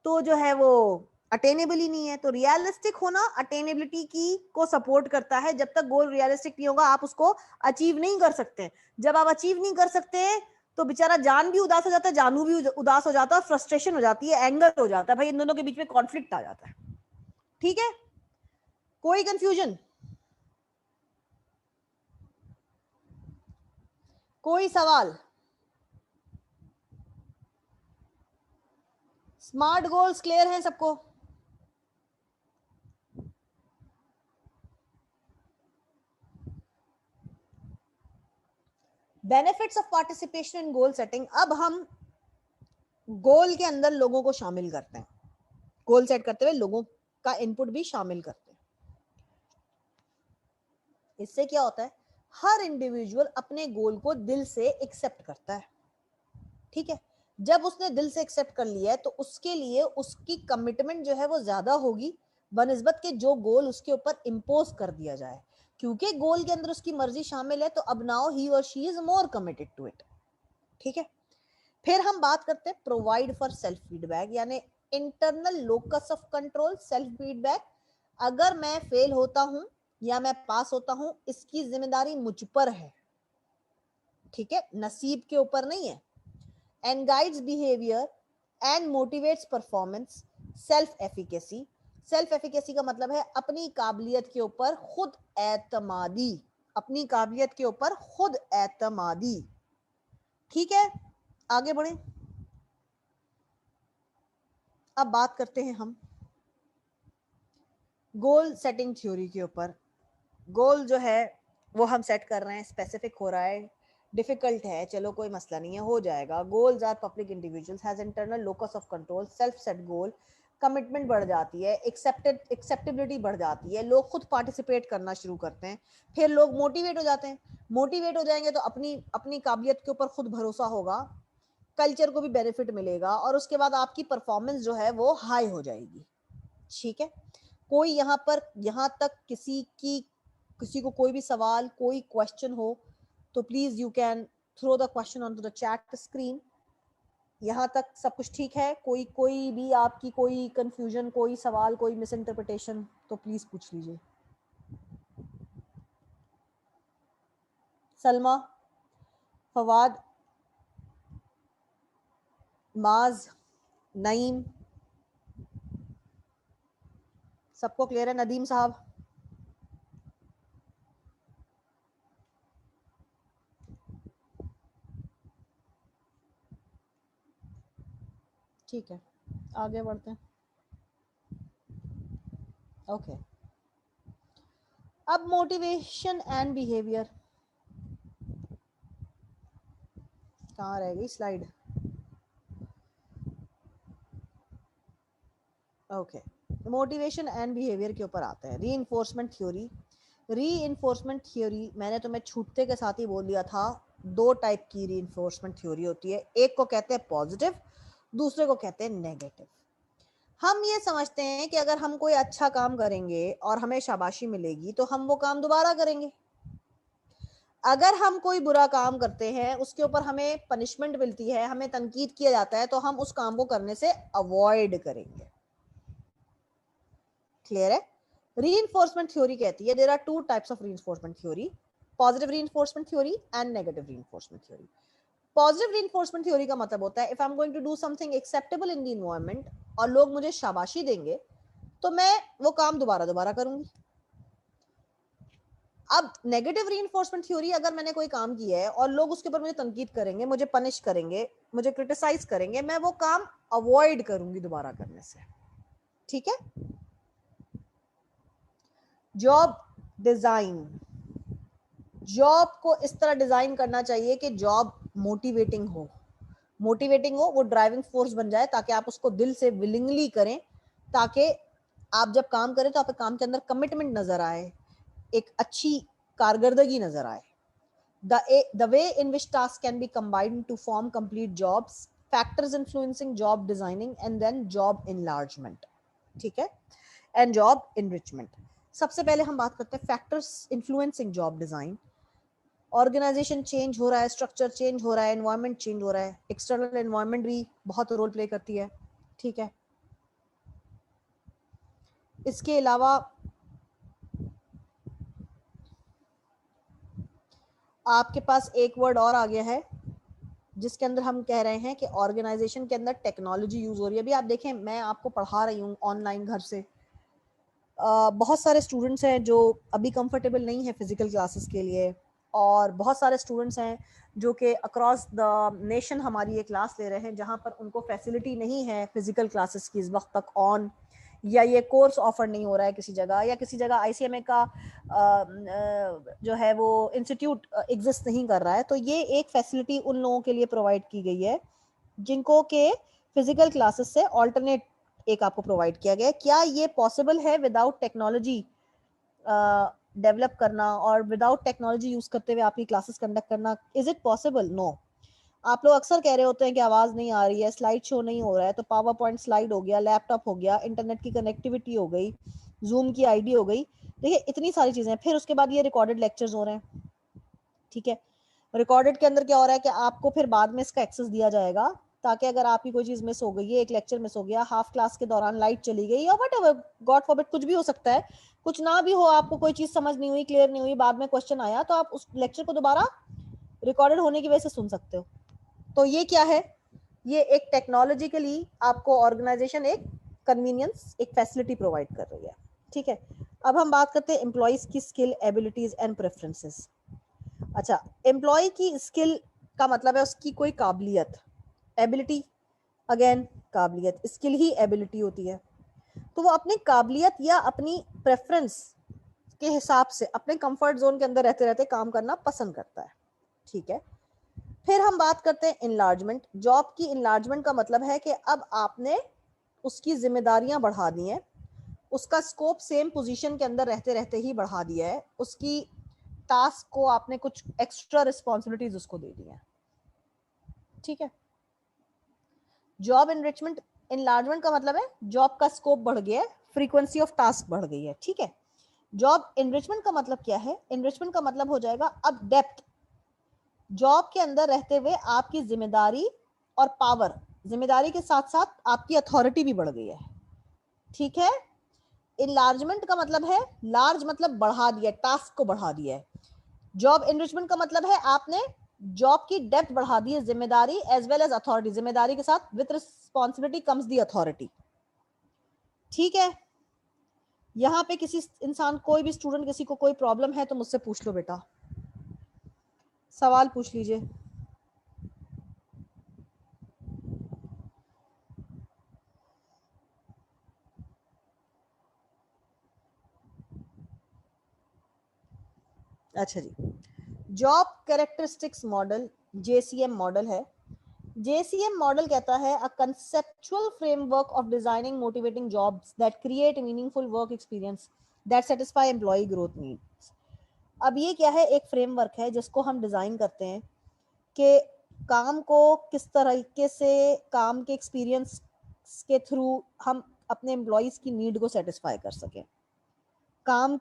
तो जो है वो अटेनेबल ही नहीं है। तो रियलिस्टिक होना अटेनेबिलिटी की को सपोर्ट करता है। जब तक गोल रियलिस्टिक नहीं होगा, आप उसको अचीव नहीं कर सकते। जब आप अचीव नहीं कर सकते, तो बेचारा जान भी उदास हो जाता है, जानू भी उदास हो जाता है, फ्रस्ट्रेशन हो जाती है, एंगर हो जाता है, भाई इन दोनों के बीच में कॉन्फ्लिक्ट आ जाता है। ठीक है, कोई कंफ्यूजन, कोई सवाल? स्मार्ट गोल्स क्लियर हैं सबको? Benefits of participation in goal setting. अब हम गोल के अंदर लोगों को शामिल करते हैं, गोल सेट करते हुए लोगों का इनपुट भी शामिल करते हैं। इससे क्या होता है, हर इंडिविजुअल अपने गोल को दिल से एक्सेप्ट करता है। ठीक है, जब उसने दिल से एक्सेप्ट कर लिया है, तो उसके लिए उसकी कमिटमेंट जो है वो ज्यादा होगी बनिस्बत के जो गोल उसके ऊपर इम्पोज कर दिया जाए। क्योंकि गोल के अंदर उसकी मर्जी शामिल है, तो अब now he or she is more committed to it. ठीक है, फिर हम बात करते हैं प्रोवाइड फॉर सेल्फ फीडबैक, यानी internal locus of control. Self feedback, अगर मैं फेल होता हूं या मैं पास होता हूं, इसकी जिम्मेदारी मुझ पर है। ठीक है, नसीब के ऊपर नहीं है। And guides behaviour and motivates performance. Self efficacy, self efficacy का मतलब है अपनी काबिलियत के ऊपर खुद एतमादी, अपनी काबिलियत के ऊपर खुद एतमादी। ठीक है, आगे बढ़े। अब बात करते हैं हम गोल सेटिंग थ्योरी के ऊपर। गोल जो है वो हम सेट कर रहे हैं, स्पेसिफिक हो रहा है, डिफिकल्ट है, चलो कोई मसला नहीं है, हो जाएगा। Goals are public individuals has internal locus of control. Self set goal, commitment बढ़ जाती है, एक्सेप्टेबिलिटी बढ़ जाती है, लोग खुद पार्टिसिपेट करना शुरू करते हैं, फिर लोग मोटिवेट हो जाते हैं। मोटिवेट हो जाएंगे तो अपनी अपनी काबिलियत के ऊपर खुद भरोसा होगा, कल्चर को भी बेनिफिट मिलेगा, और उसके बाद आपकी परफॉर्मेंस जो है वो हाई हो जाएगी। ठीक है, कोई यहाँ पर यहाँ तक किसी को कोई भी सवाल, कोई क्वेश्चन हो, तो please you can throw the question on to the chat screen. यहाँ तक सब कुछ ठीक है? कोई भी आपकी कोई कंफ्यूजन, कोई सवाल, कोई मिस इंटरप्रिटेशन, तो प्लीज पूछ लीजिए। सलमा, फवाद, माज, नईम, सबको क्लियर है? नदीम साहब, ठीक है, आगे बढ़ते हैं। ओके, अब मोटिवेशन एंड बिहेवियर, कहाँ रह गई slide? Okay, motivation and behaviour के ऊपर आते हैं। Reinforcement theory. रीइंफोर्समेंट थ्योरी मैंने तुम्हें छूटते के साथ ही बोल दिया था, दो टाइप की रीइंफोर्समेंट थ्योरी होती है। एक को कहते हैं पॉजिटिव, दूसरे को कहते हैं नेगेटिव। हम ये समझते हैं कि अगर हम कोई अच्छा काम करेंगे और हमें शाबाशी मिलेगी, तो हम वो काम दोबारा करेंगे। अगर हम कोई बुरा काम करते हैं, उसके ऊपर हमें पनिशमेंट मिलती है, हमें तनकीद किया जाता है, तो हम उस काम को करने से अवॉइड करेंगे। क्लियर है? रीइंफोर्समेंट थ्योरी कहती है there are two types of reinforcement theory, positive reinforcement theory and negative reinforcement theory. Positive reinforcement theory का मतलब होता है if I am going to do something acceptable in the environment और लोग मुझे शाबाशी देंगे, तो मैं वो काम दोबारा दोबारा करूंगी। अब नेगेटिव रीइंफोर्समेंट थ्योरी, अगर मैंने कोई काम किया है और लोग उसके ऊपर मुझे तनकीद करेंगे, मुझे पनिश करेंगे, मुझे क्रिटिसाइज करेंगे, मैं वो काम अवॉइड करूंगी दोबारा करने से। ठीक है? जॉब डिजाइन, जॉब को इस तरह डिजाइन करना चाहिए कि जॉब मोटिवेटिंग हो, मोटिवेटिंग हो, वो ड्राइविंग फोर्स बन जाए, ताकि आप उसको दिल से विलिंगली करें, ताकि आप जब काम करें तो आपके काम के अंदर कमिटमेंट नजर आए, एक अच्छी कारकर्दगी नजर आए। The way in which tasks can be combined to form complete jobs, factors influencing job designing, and then job enlargement. ठीक है? And job enrichment. सबसे पहले हम बात करते हैं factors influencing job design. Organization change हो रहा है, स्ट्रक्चर चेंज हो रहा है, एनवायरनमेंट चेंज हो रहा है, एक्सटर्नल एनवायरनमेंट भी बहुत रोल प्ले करती है। ठीक है? इसके अलावा आपके पास एक वर्ड और आ गया है जिसके अंदर हम कह रहे हैं कि ऑर्गेनाइजेशन के अंदर टेक्नोलॉजी यूज हो रही है। अभी आप देखें, मैं आपको पढ़ा रही हूँ ऑनलाइन घर से, बहुत सारे स्टूडेंट्स हैं जो अभी कंफर्टेबल नहीं है फिजिकल क्लासेस के लिए, और बहुत सारे स्टूडेंट्स हैं जो कि अक्रॉस द नेशन हमारी ये क्लास ले रहे हैं, जहाँ पर उनको फैसिलिटी नहीं है फिजिकल क्लासेस की इस वक्त तक ऑन, या ये कोर्स ऑफर नहीं हो रहा है किसी जगह, या किसी जगह आईसीएमए का जो है वो इंस्टीट्यूट एग्जिस्ट नहीं कर रहा है। तो ये एक फैसिलिटी उन लोगों के लिए प्रोवाइड की गई है जिनको के फिजिकल क्लासेस से ऑल्टरनेट एक आपको प्रोवाइड किया गया है। क्या ये पॉसिबल है विदाउट टेक्नोलॉजी डेवलप करना और विदाउट टेक्नोलॉजी यूज करते हुए आपकी क्लासेस कंडक्ट करना? Is it possible? नो। आप लोग अक्सर कह रहे होते हैं कि आवाज नहीं आ रही है, स्लाइड शो नहीं हो रहा है, तो पावर पॉइंट स्लाइड हो गया, लैपटॉप हो गया, इंटरनेट की कनेक्टिविटी हो गई, जूम की आईडी हो गई। देखिए इतनी सारी चीजें। फिर उसके बाद ये रिकॉर्डेड लेक्चर्स हो रहे हैं। ठीक है? रिकॉर्डेड के अंदर क्या हो रहा है कि आपको फिर बाद में इसका एक्सेस दिया जाएगा, ताकि अगर आपकी कोई चीज मिस हो गई है, एक लेक्चर मिस हो गया, हाफ क्लास के दौरान लाइट चली गई, या वट गॉड फॉरबिड कुछ भी हो सकता है, कुछ ना भी हो, आपको कोई चीज समझ नहीं हुई, क्लियर नहीं हुई, बाद में क्वेश्चन आया, तो आप उस लेक्चर को दोबारा रिकॉर्डेड होने की वजह से सुन सकते हो। तो ये क्या है? ये एक टेक्नोलॉजिकली आपको ऑर्गेनाइजेशन एक कन्वीनियंस, एक फैसिलिटी प्रोवाइड कर रही है। ठीक है? अब हम बात करते हैं एम्प्लॉयज की स्किल, एबिलिटीज एंड प्रेफरेंसेस। अच्छा, एम्प्लॉय की स्किल का मतलब है उसकी कोई काबिलियत, एबिलिटी अगेन काबिलियत, स्किल ही एबिलिटी होती है। तो वो अपनी काबिलियत या अपनी प्रेफरेंस के हिसाब से अपने कंफर्ट जोन के अंदर रहते रहते काम करना पसंद करता है। ठीक है? फिर हम बात करते हैं इनलार्जमेंट। जॉब की इनलार्जमेंट का मतलब है कि अब आपने उसकी जिम्मेदारियां बढ़ा दी हैं, उसका स्कोप सेम पोजीशन के अंदर रहते रहते ही बढ़ा दिया है, उसकी टास्क को आपने कुछ एक्स्ट्रा रिस्पॉन्सिबिलिटीज उसको दे दी है। ठीक है? जॉब एनरिचमेंट, इनलार्जमेंट का मतलब है जॉब का स्कोप बढ़ गया है, फ्रीक्वेंसी ऑफ टास्क बढ़ गई है। ठीक है? जॉब एनरिचमेंट का मतलब क्या है? एनरिचमेंट का मतलब हो जाएगा अब डेप्थ, जॉब के अंदर रहते हुए आपकी जिम्मेदारी और पावर, जिम्मेदारी के साथ साथ आपकी अथॉरिटी भी बढ़ गई है। ठीक है? इनलार्जमेंट का मतलब है, लार्ज मतलब बढ़ा दिया, टास्क को बढ़ा दिया है। जॉब एनरिचमेंट का मतलब है आपने जॉब की डेप्थ बढ़ा दी है, जिम्मेदारी एज वेल एज अथॉरिटी, जिम्मेदारी के साथ with responsibility comes the authority. ठीक है? यहाँ पे किसी इंसान, कोई भी स्टूडेंट, किसी को कोई प्रॉब्लम है तो मुझसे पूछ लो बेटा, सवाल पूछ लीजिए। अच्छा जी, job characteristics model JCM model है। JCM मॉडल कहता है a conceptual framework of designing motivating jobs that create meaningful work experience that satisfy employ growth needs. अब ये क्या है? एक फ्रेमवर्क है जिसको हम डिजाइन करते हैं कि काम को किस तरीके से, काम के एक्सपीरियंस के थ्रू हम अपने एम्प्लॉयज की नीड को सेटिस्फाई कर सकें, काम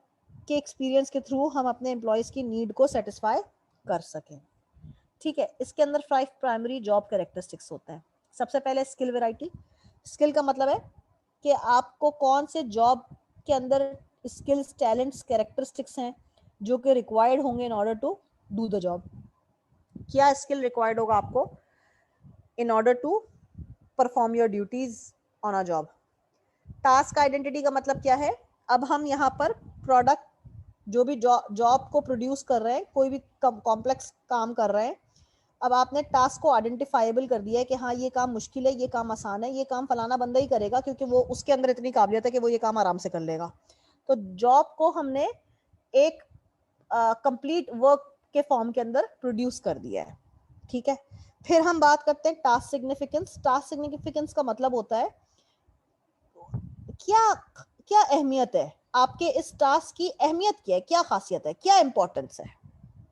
के एक्सपीरियंस के थ्रू हम अपने एम्प्लॉयज की नीड को सेटिस्फाई कर सकें। ठीक है, इसके अंदर 5 प्राइमरी जॉब कैरेक्टरिस्टिक्स होते हैं। सबसे पहले स्किल वैरायटी। स्किल का मतलब है कि आपको कौन से जॉब के अंदर स्किल्स, टैलेंट्स, कैरेक्टरिस्टिक्स हैं जो कि रिक्वायर्ड होंगे in order to do the job. क्या स्किल रिक्वायर्ड होगा आपको in order to perform your duties on a job. Task identity का मतलब क्या है, अब हम यहाँ पर प्रोडक्ट जो भी जॉब को प्रोड्यूस कर रहे हैं, कोई भी कॉम्प्लेक्स काम कर रहे हैं, अब आपने टास्क को आइडेंटिफाइबल कर दिया है कि हाँ ये काम मुश्किल है, ये काम आसान है, ये काम फलाना बंदा ही करेगा क्योंकि वो उसके अंदर इतनी काबिलियत है कि वो ये काम आराम से कर लेगा। तो जॉब को हमने एक कंप्लीट वर्क के फॉर्म के अंदर प्रोड्यूस कर दिया है। ठीक है, फिर हम बात करते हैं टास्क सिग्निफिकेंस। टास्क सिग्निफिकेंस का मतलब होता है क्या क्या अहमियत है, आपके इस टास्क की अहमियत क्या है, क्या खासियत है, क्या इंपॉर्टेंस है,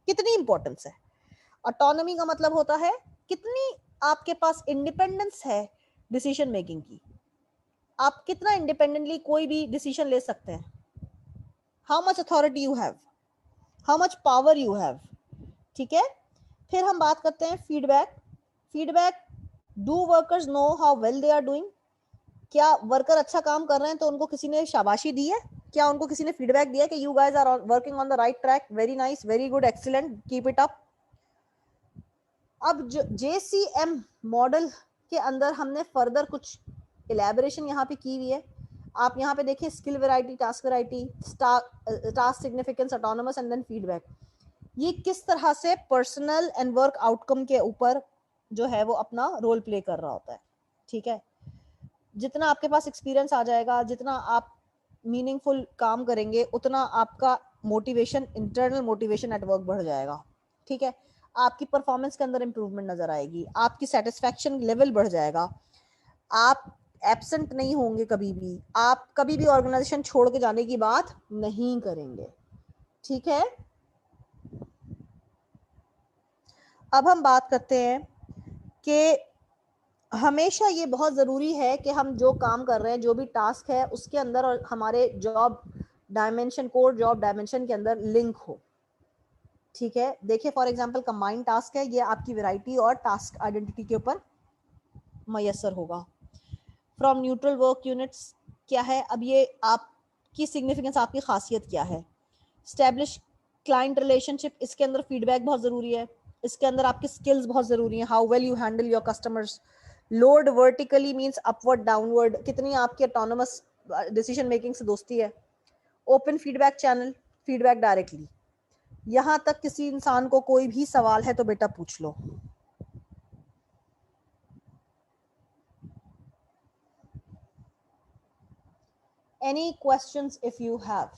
कितनी इंपॉर्टेंस है। ऑटोनॉमी का मतलब होता है कितनी आपके पास इंडिपेंडेंस है डिसीजन मेकिंग की, आप कितना इंडिपेंडेंटली कोई भी डिसीजन ले सकते हैं। How much authority you have, how much power you have. ठीक है, फिर हम बात करते हैं feedback. Feedback, do workers know how well they are doing, क्या वर्कर अच्छा काम कर रहे हैं तो उनको किसी ने शाबाशी दी है, क्या उनको किसी ने फीडबैक दिया कि you guys are working on the right track, very nice, very good, excellent, keep it up. अब JCM मॉडल के अंदर हमने फर्दर कुछ इलेबोरेशन यहाँ पे की हुई है। आप यहाँ पे देखिए skill variety, task variety, task significance, autonomous and then feedback. ये किस तरह से पर्सनल एंड वर्क आउटकम के ऊपर जो है वो अपना रोल प्ले कर रहा होता है। ठीक है, जितना आपके पास एक्सपीरियंस आ जाएगा, जितना आप मीनिंगफुल काम करेंगे, उतना आपका motivation, internal motivation at work बढ़ जाएगा। ठीक है, आपकी परफॉर्मेंस के अंदर इंप्रूवमेंट नजर आएगी, आपकी सेटिस्फैक्शन लेवल बढ़ जाएगा, आप एब्सेंट नहीं होंगे कभी भी, आप कभी भी ऑर्गेनाइजेशन छोड़ के जाने की बात नहीं करेंगे। ठीक है, अब हम बात करते हैं कि हमेशा ये बहुत ज़रूरी है कि हम जो काम कर रहे हैं, जो भी टास्क है, उसके अंदर और हमारे job dimension, core job dimension के अंदर लिंक हो। ठीक है, देखिए फॉर एग्जांपल कंबाइंड टास्क है, ये आपकी वैरायटी और टास्क आइडेंटिटी के ऊपर मयसर होगा। फ्रॉम न्यूट्रल वर्क यूनिट्स क्या है, अब ये आपकी सिग्निफिकेंस, आपकी खासियत क्या है। स्टैब्लिश क्लाइंट रिलेशनशिप, इसके अंदर फीडबैक बहुत ज़रूरी है, इसके अंदर आपकी स्किल्स बहुत ज़रूरी है, how well you handle your customers. Load vertically means upward downward, कितनी आपकी ऑटोनोमस डिसीजन मेकिंग से दोस्ती है। Open feedback channel, feedback directly, यहाँ तक किसी इंसान को कोई भी सवाल है तो बेटा पूछ लो। Any questions if you have?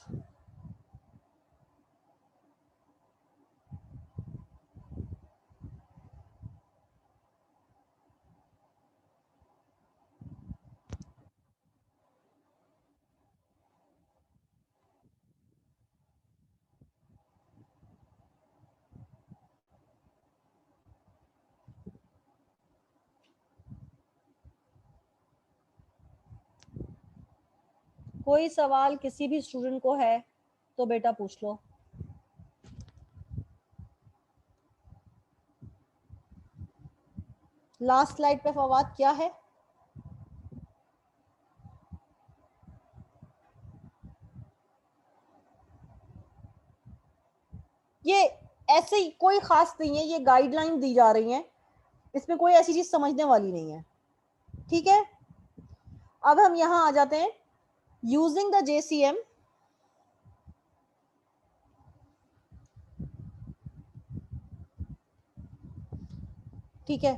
कोई सवाल किसी भी स्टूडेंट को है तो बेटा पूछ लो। लास्ट स्लाइड पे फवाद क्या है? ये ऐसे ही कोई खास नहीं है, ये गाइडलाइन दी जा रही हैं, इसमें कोई ऐसी चीज समझने वाली नहीं है। ठीक है, अब हम यहां आ जाते हैं यूजिंग द JCM। ठीक है,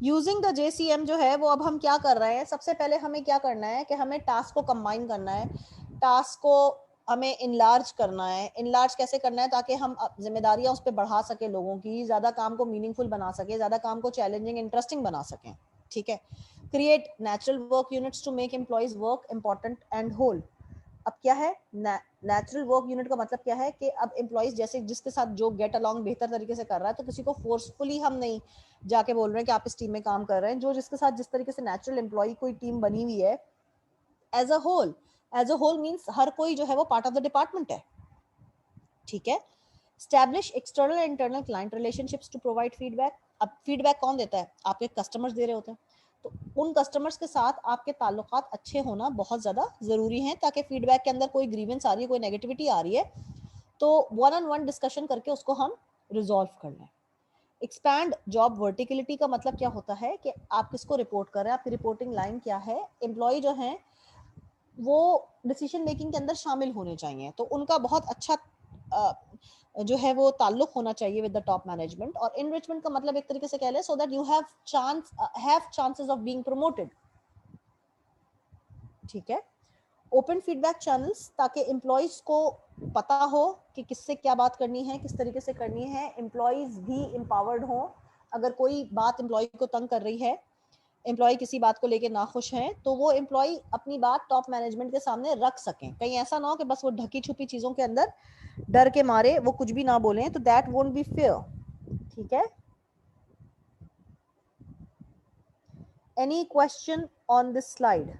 यूजिंग द JCM जो है वो अब हम क्या कर रहे हैं, सबसे पहले हमें क्या करना है कि हमें टास्क को कंबाइन करना है, टास्क को हमें इनलार्ज करना है। इनलार्ज कैसे करना है ताकि हम जिम्मेदारियां उस पर बढ़ा सके, लोगों की ज्यादा काम को मीनिंगफुल बना सके, ज्यादा काम को चैलेंजिंग, इंटरेस्टिंग बना सकें। ठीक है, create natural work units to make employees work important and whole. अब क्या है नेचुरल वर्क यूनिट का मतलब क्या है कि अब एम्प्लॉयज जैसे जिसके साथ जो गेट अलॉन्ग बेहतर तरीके से कर रहा है, तो किसी को फोर्सफुली हम नहीं जाके बोल रहे हैं कि आप इस टीम में काम कर रहे हैं, जो जिसके साथ जिस तरीके से नेचुरल एम्प्लॉय कोई टीम बनी हुई है as a whole, as a whole means हर कोई जो है वो पार्ट ऑफ द डिपार्टमेंट है। ठीक है, Establish external and internal client relationships to provide feedback. अब फीडबैक कौन देता है? आपके कस्टमर्स दे रहे होते हैं, तो उन कस्टमर्स के साथ आपके ताल्लुकात अच्छे होना बहुत ज़्यादा ज़रूरी हैं, ताकि फीडबैक के अंदर कोई ग्रीवेंस आ रही है, कोई नेगेटिविटी आ रही है, तो 1-on-1 डिस्कशन करके उसको हम रिजॉल्व कर लें। एक्सपैंड जॉब वर्टिकलिटी का मतलब क्या होता है कि आप किसको रिपोर्ट कर रहे हैं, आपकी रिपोर्टिंग लाइन क्या है। एम्प्लॉय जो हैं वो डिसीजन मेकिंग के अंदर शामिल होने चाहिए, तो उनका बहुत अच्छा जो है वो ताल्लुक होना चाहिए विद द टॉप मैनेजमेंट। और इनरिचमेंट का मतलब एक तरीके से कह लें, so that you have chances of being promoted. ठीक है। ओपन फीडबैक चैनल्स, ताकि एम्प्लॉयज को पता हो कि किससे क्या बात करनी है, किस तरीके से करनी है, एम्प्लॉयज भी एम्पावर्ड हो। अगर कोई बात एम्प्लॉय को तंग कर रही है, एम्प्लॉय किसी बात को लेकर नाखुश है, तो वो एम्प्लॉय अपनी बात टॉप मैनेजमेंट के सामने रख सकें। कहीं ऐसा ना हो कि बस वो ढकी छुपी चीजों के अंदर डर के मारे वो कुछ भी ना बोलें, तो दैट वोंट बी फेयर। ठीक है। Any question on this slide?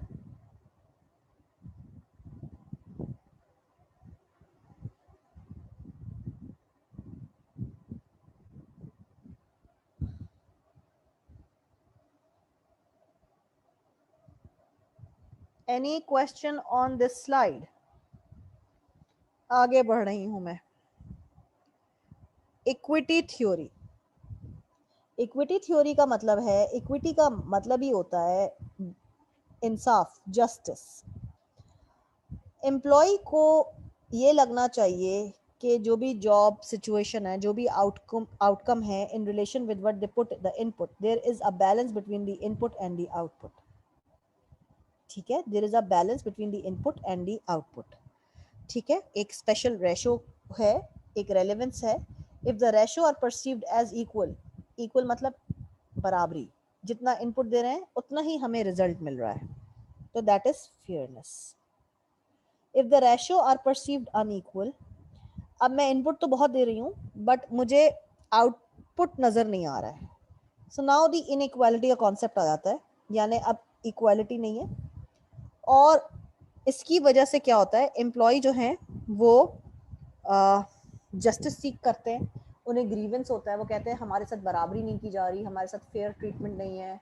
Any question on this slide? आगे बढ़ रही हूं मैं। Equity theory. इक्विटी थ्योरी का मतलब है, इक्विटी का मतलब ही होता है इंसाफ, जस्टिस। एम्प्लॉय को ये लगना चाहिए कि जो भी जॉब सिचुएशन है, जो भी आउटकम है, in relation with what they put the input, there is a balance between the input and the output. ठीक है, there is a balance between the input and the output. ठीक है, एक special ratio है, एक relevance है। If the ratio are perceived as equal, equal मतलब बराबरी, जितना इनपुट दे रहे हैं उतना ही हमें रिजल्ट मिल रहा है, तो that is fairness. If the ratio are perceived unequal, अब मैं इनपुट तो बहुत दे रही हूँ बट मुझे आउटपुट नजर नहीं आ रहा है, सो नाउ द इनइक्वालिटी का कॉन्सेप्ट आ जाता है, यानी अब इक्वालिटी नहीं है। और इसकी वजह से क्या होता है, एम्प्लॉय जो हैं वो जस्टिस सीख करते हैं, उन्हें ग्रीवेंस होता है, वो कहते हैं हमारे साथ बराबरी नहीं की जा रही, हमारे साथ फेयर ट्रीटमेंट नहीं है,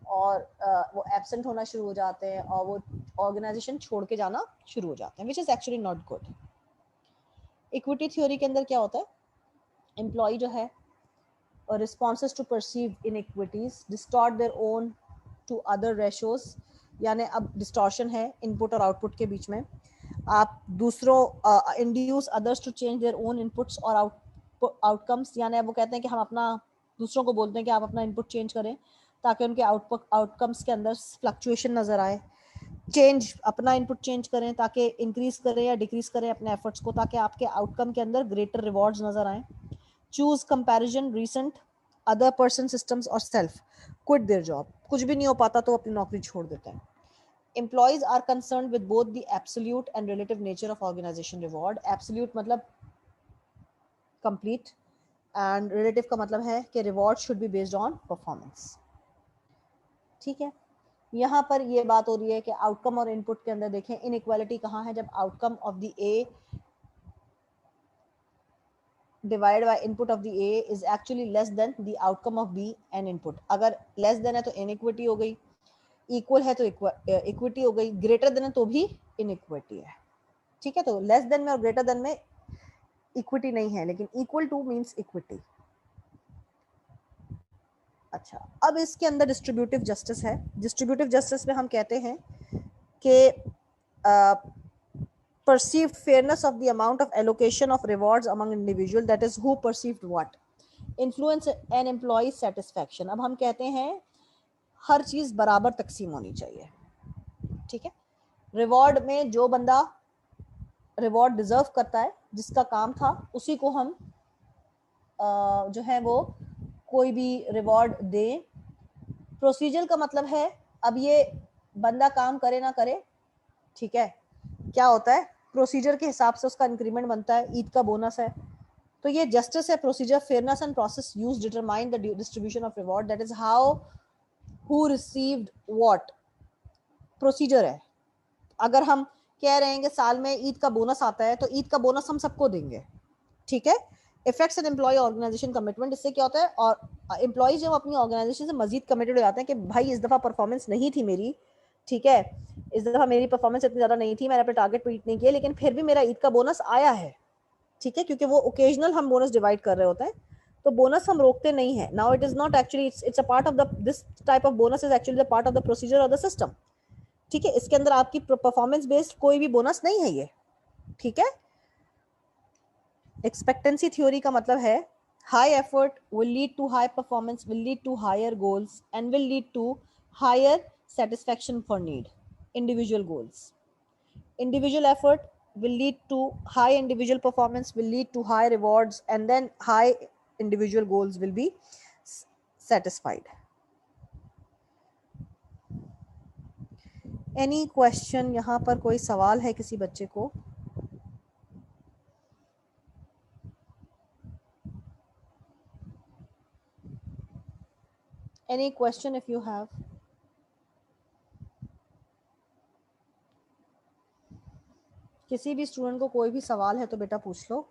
और वो एब्सेंट होना शुरू हो जाते हैं और वो ऑर्गेनाइजेशन छोड़ के जाना शुरू हो जाते हैं, which is actually not good. Equity theory के अंदर क्या होता है, एम्प्लॉय जो है और responses to perceive inequities distort their own to other ratios, यानी अब डिस्टॉर्शन है इनपुट और आउटपुट के बीच में। आप दूसरों induce others to change their own inputs और आउटकम्स, यानी वो कहते हैं कि हम अपना, दूसरों को बोलते हैं कि आप अपना इनपुट चेंज करें ताकि उनके आउटकम्स के अंदर फ्लक्चुएशन नजर आए। चेंज, अपना इनपुट चेंज करें ताकि इंक्रीज करें या डिक्रीज करें अपने एफर्ट्स को, ताकि आपके आउटकम के अंदर ग्रेटर रिवॉर्ड्स नजर आए। Choose comparison, recent, other person, systems और सेल्फ। क्विट देयर जॉब, कुछ भी नहीं हो पाता तो अपनी नौकरी छोड़ देते हैं। Employees are concerned with both the absolute and relative nature of organization reward. Absolute मतलब complete and relative का मतलब है कि reward should be based on performance. ठीक है, यहाँ पर ये बात हो रही है कि आउटकम और इनपुट के अंदर देखें इनइक्वालिटी कहाँ है, जब outcome of the A divided by input of the A is actually less than the outcome of B and input. अगर less than है तो inequity हो गई, इक्वल है तो इक्विटी हो गई, ग्रेटर देन है तो भी इनइक्विटी है। ठीक है, तो लेस देन में और ग्रेटर देन में इक्विटी नहीं है, लेकिन इक्वल टू मींस इक्विटी। अच्छा, अब इसके अंदर डिस्ट्रीब्यूटिव जस्टिस है। डिस्ट्रीब्यूटिव जस्टिस में हम कहते हैं कि perceived fairness of the amount of allocation of rewards among individual, that is who perceived what, influence and employee satisfaction। अब हम कहते हैं हर चीज बराबर तकसीम होनी चाहिए। ठीक है, रिवॉर्ड में जो बंदा रिवॉर्ड डिजर्व करता है, जिसका काम था, उसी को हम जो है वो कोई भी रिवॉर्ड दे। प्रोसीजर का मतलब है, अब ये बंदा काम करे ना करे, ठीक है, क्या होता है प्रोसीजर के हिसाब से उसका इंक्रीमेंट बनता है, ईद का बोनस है, तो ये जस्टिस है। Procedure, fairness and process use determine the distribution of reward, that is how who received what. Procedure है, अगर हम कह रहे हैं कि साल में ईद का बोनस आता है तो ईद का बोनस हम सबको देंगे, ठीक है, effects on employee organization commitment, इससे क्या होता है, और एम्प्लॉय जब अपनी ऑर्गेनाइजेशन से मजीद कमिटेड हो जाते हैं कि भाई इस दफा परफॉर्मेंस नहीं थी मेरी, ठीक है, इस दफा मेरी परफॉर्मेंस इतनी ज्यादा नहीं थी, मैंने अपने टारगेट मीट नहीं किया, लेकिन फिर भी मेरा ईद का बोनस आया है, ठीक है, क्योंकि वो ओकेजनल हम बोनस डिवाइड कर रहे होते हैं, तो बोनस हम रोकते नहीं है. Now it is not actually, it's a part of the, this type of bonus is actually the part of the procedure of the system, ठीक है. इसके अंदर आपकी परफॉर्मेंस बेस्ड कोई भी बोनस नहीं है ये, ठीक है. एक्सपेक्टेंसी थ्योरी का मतलब है high effort will lead to high performance, will lead to higher goals and will lead to higher satisfaction for need. Individual goals, individual effort will lead to high individual performance, will lead to high rewards, and then high individual goals will be satisfied. Any question? यहाँ पर कोई सवाल है किसी बच्चे को? Any question if you have? किसी भी स्टूडेंट को कोई भी सवाल है तो बेटा पूछ लो.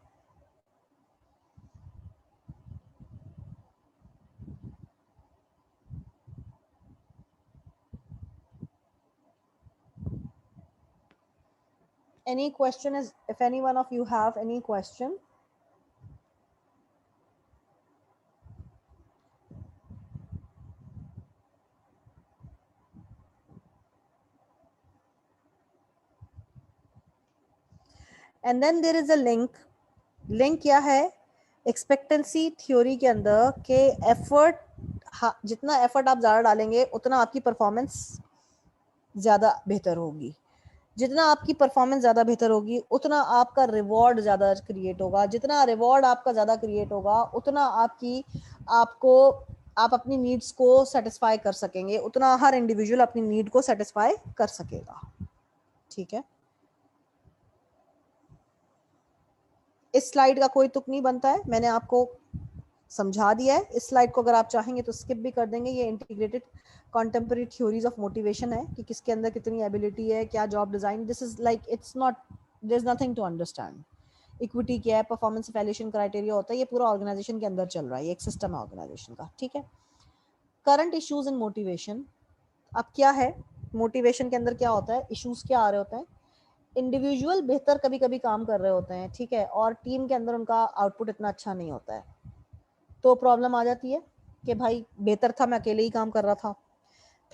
Any question is, if any one of you have any question? And then there is a link. Link क्या है एक्सपेक्टेंसी थ्योरी के अंदर के एफर्ट, जितना एफर्ट आप ज़्यादा डालेंगे उतना आपकी परफॉर्मेंस ज़्यादा बेहतर होगी, जितना आपकी परफॉर्मेंस ज़्यादा बेहतर होगी उतना आपका रिवॉर्ड ज़्यादा क्रिएट होगा, जितना रिवॉर्ड आपका ज़्यादा क्रिएट होगा उतना आपको आप अपनी नीड्स को सेटिस्फाई कर सकेंगे, उतना हर इंडिविजुअल अपनी नीड को सेटिस्फाई कर सकेगा, ठीक है. इस स्लाइड का कोई तुक नहीं बनता है, मैंने आपको समझा दिया है. इस स्लाइड को अगर आप चाहेंगे तो स्किप भी कर देंगे. ये integrated contemporary theories of motivation है कि किसके अंदर कितनी एबिलिटी है, क्या job design, this is like it's not, there is nothing to understand. Equity क्या है, परफॉर्मेंस इवैल्यूएशन क्राइटेरिया होता है, ये पूरा ऑर्गेनाइजेशन के अंदर चल रहा है, ये एक सिस्टम है ऑर्गेनाइजेशन का, ठीक है. Current issues in motivation. अब क्या है मोटिवेशन के अंदर, क्या होता है, इश्यूज क्या आ रहे होते हैं. इंडिविजुअल बेहतर कभी कभी काम कर रहे होते हैं, ठीक है, और टीम के अंदर उनका आउटपुट इतना अच्छा नहीं होता है, तो प्रॉब्लम आ जाती है कि भाई बेहतर था, मैं अकेले ही काम कर रहा था.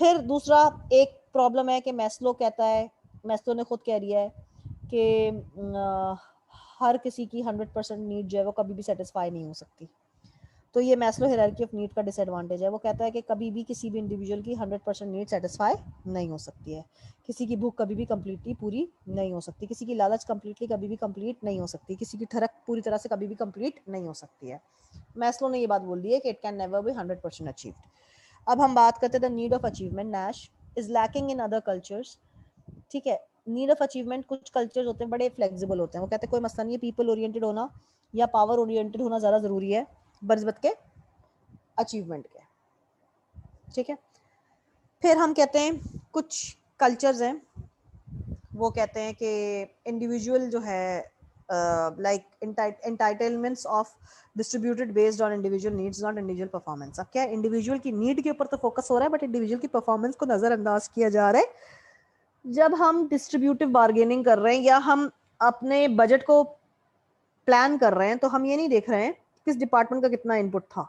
फिर दूसरा एक प्रॉब्लम है कि मैस्लो कहता है, मैस्लो ने खुद कह दिया है कि हर किसी की 100% नीड जो है वो कभी भी सेटिस्फाई नहीं हो सकती. तो ये मैस्लो हायरार्की ऑफ नीड का डिसएडवांटेज है. वो कहता है कि कभी भी किसी भी इंडिविजुअल की 100% नीड सेटिस्फाई नहीं हो सकती है, किसी की भूख कभी भी कम्प्लीटली पूरी नहीं हो सकती, किसी की लालच कम्प्लीटली कभी भी कंप्लीट नहीं हो सकती, किसी की ठरक पूरी तरह से कभी भी कंप्लीट नहीं हो सकती है. मैस्लो ने ये बात बोल दी है कि it can never be 100% achieved. अब हम बात करते हैं the need of achievement. Nash is lacking in other cultures, ठीक है. नीड ऑफ अचीवमेंट, कुछ कल्चर्स होते हैं बड़े फ्लेक्सिबल होते हैं, वो कहते हैं कोई मसला नहीं है, पीपल ओरिएंटेड होना या पावर ओरिएंटेड होना ज़्यादा ज़रूरी है बनिस्बत के अचीवमेंट के, ठीक है. फिर हम कहते हैं कुछ कल्चर्स हैं वो कहते हैं कि इंडिविजुअल जो है like entitlements of distributed based on individual needs not individual performance. अब क्या है, इंडिविजुअल की नीड के ऊपर तो फोकस हो रहा है बट इंडिविजुअल की परफॉर्मेंस को नजरअंदाज किया जा रहा है. जब हम डिस्ट्रीब्यूटिव बार्गेनिंग कर रहे हैं या हम अपने बजट को प्लान कर रहे हैं तो हम ये नहीं देख रहे हैं किस डिपार्टमेंट का कितना इनपुट था,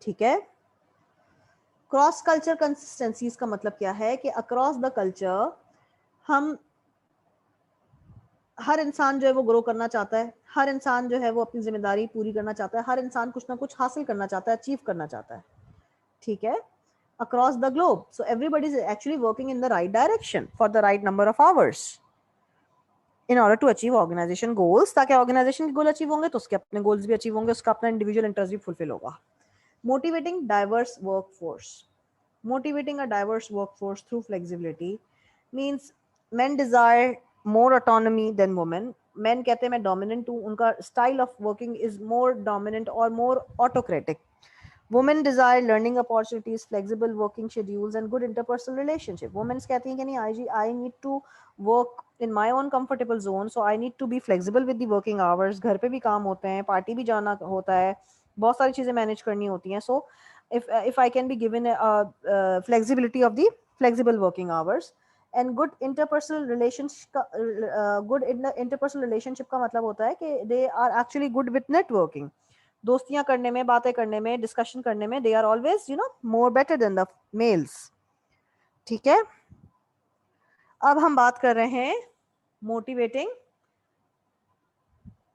ठीक है. क्रॉस कल्चर कंसिस्टेंसीज का मतलब क्या है कि अक्रॉस द कल्चर हम, हर इंसान जो है वो ग्रो करना चाहता है, हर इंसान जो है वो अपनी जिम्मेदारी पूरी करना चाहता है, हर इंसान कुछ ना कुछ हासिल करना चाहता है, अचीव करना चाहता है, ठीक है, across the globe. So everybody is actually working in the right direction for the right number of hours in order to achieve organization goals. ताकि organization के goal achieve होंगे तो उसके अपने goals भी achieve होंगे, उसका अपना individual interest भी fulfill होगा. Motivating diverse workforce. Motivating a diverse workforce through flexibility means men desire more autonomy than women. Men कहते हैं मैं dominant हूँ, उनका style of working is more dominant or more autocratic. Women desire learning opportunities, flexible working schedules and good interpersonal relationship. Womens कहती हैं कि नहीं I need to work in my own comfortable zone, so I need to be flexible with the working hours. घर पे भी काम होते हैं, पार्टी भी जाना होता है, बहुत सारी चीज़ें मैनेज करनी होती हैं। सो if I can be given a flexibility of the flexible working hours and good interpersonal relations good interpersonal relationship का मतलब होता है कि they are actually good with networking, दोस्तियां करने में, बातें करने में, डिस्कशन करने में, they are always more better than the males। ठीक है, अब हम बात कर रहे हैं motivating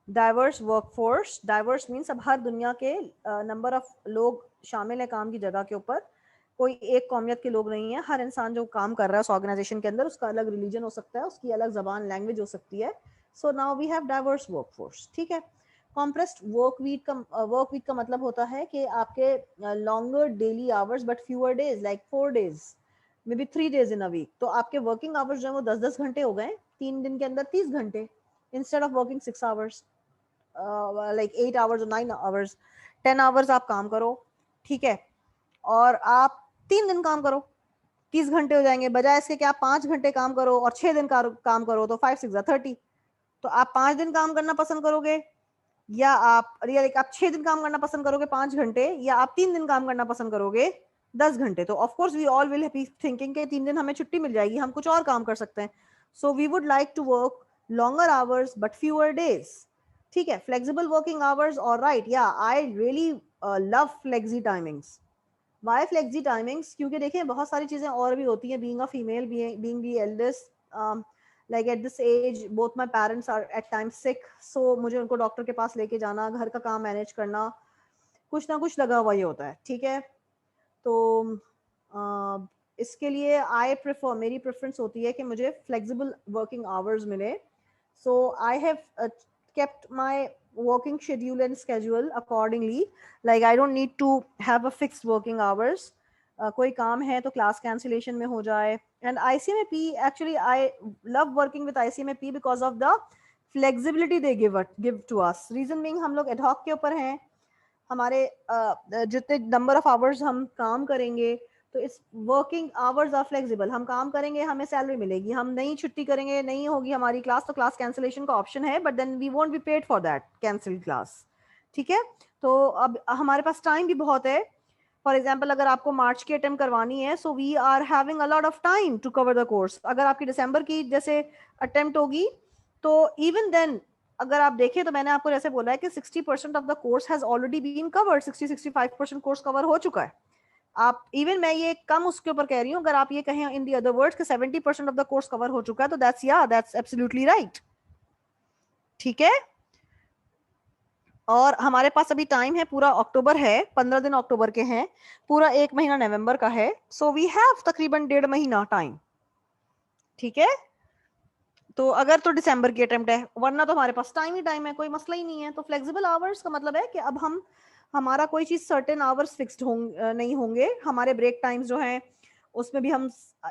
diverse workforce. Diverse means अब हर दुनिया के नंबर ऑफ लोग शामिल है काम की जगह के ऊपर, कोई एक कौमियत के लोग नहीं है। हर इंसान जो काम कर रहा है उस ऑर्गेनाइजेशन के अंदर, उसका अलग रिलीजन हो सकता है, उसकी अलग जबान लैंग्वेज हो सकती है। So now we have diverse workforce. ठीक है, कॉम्प्रेस्ड वर्क वीक का मतलब होता है कि आपके longer daily hours but fewer days, like 4 days, may be 3 days in a week. तो आपके वर्किंग आवर्स जो है वो 10-10 घंटे हो गए, 3 दिन के अंदर 30 घंटे, instead of working 6 hours, like 8 hours और 9 hours, 10 hours आप काम करो। ठीक है, और आप 3 दिन काम करो, 30 घंटे हो जाएंगे, बजाय इसके कि आप 5 घंटे काम करो और 6 दिन काम करो, तो 5 6 30। तो आप 5 दिन काम करना पसंद करोगे, या आप 6 दिन काम करना पसंद करोगे 5 घंटे, या आप 3 दिन काम करना पसंद करोगे 10 घंटे। तो of course we all will be thinking कि 3 दिन हमें छुट्टी मिल जाएगी, हम कुछ और काम कर सकते हैं। So we would like to work longer hours but fewer days. ठीक है, फ्लेक्सिबल वर्किंग आवर्स, और राइट, या I really love flexi timings. Why flexi timings? क्योंकि देखिए बहुत सारी चीज़ें और भी होती हैं, being a female, being the eldest, like at this age both my parents are at time sick, so मुझे उनको डॉक्टर के पास लेके जाना, घर का काम मैनेज करना, कुछ ना कुछ लगा हुआ ही होता है। ठीक है, तो इसके लिए मेरी प्रेफरेंस होती है कि मुझे फ्लेक्सिबल वर्किंग आवर्स मिले। So I have kept my working schedule and schedule accordingly, like I don't need to have a fixed working hours। कोई काम है तो क्लास कैंसिलेशन में हो जाए। And ICMAP, actually I love working with ICMAP because of the flexibility they give to us. Reason being हम लोग ad hoc के ऊपर हैं, हमारे जितने नंबर ऑफ आवर्स हम काम करेंगे, तो इस वर्किंग आवर्स आर फ्लेक्सिबल, हम काम करेंगे, हमें सैलरी मिलेगी, हम नहीं छुट्टी करेंगे, नहीं होगी हमारी क्लास, तो क्लास कैंसिलेशन का ऑप्शन है, but then we won't be paid for that cancel class. ठीक है, तो अब हमारे पास टाइम भी बहुत है। फॉर एग्जाम्पल, अगर आपको मार्च की अटेम्प्ट करवानी है, so we are having a lot of time to cover the course. अगर आपकी दिसंबर की जैसे अटेम्प्ट होगी, तो इवन देन अगर आप देखें, तो मैंने आपको जैसे बोला है कि 60% of the course has already been covered, 60-65% course cover हो चुका है। आप इवन मैं ये कम उसके ऊपर कह रही हूँ, अगर आप ये कहें इन दी अदर वर्ड्स कि 70% ऑफ द कोर्स कवर हो चुका है, तो दैट्स एब्सोल्युटली राइट। ठीक है, और हमारे पास अभी टाइम है, पूरा अक्टूबर है, 15 दिन अक्टूबर के हैं, पूरा 1 महीना नवंबर का है, सो वी हैव तकरीबन 1.5 महीना टाइम। ठीक है, तो अगर तो दिसंबर की अटेम्प्ट है, वरना तो हमारे पास टाइम ही टाइम है, कोई मसला ही नहीं है। तो फ्लेक्सिबल आवर्स का मतलब है कि अब हमारा कोई चीज सर्टेन आवर्स फिक्स्ड नहीं होंगे। हमारे ब्रेक टाइम्स जो हैं उसमें भी हम,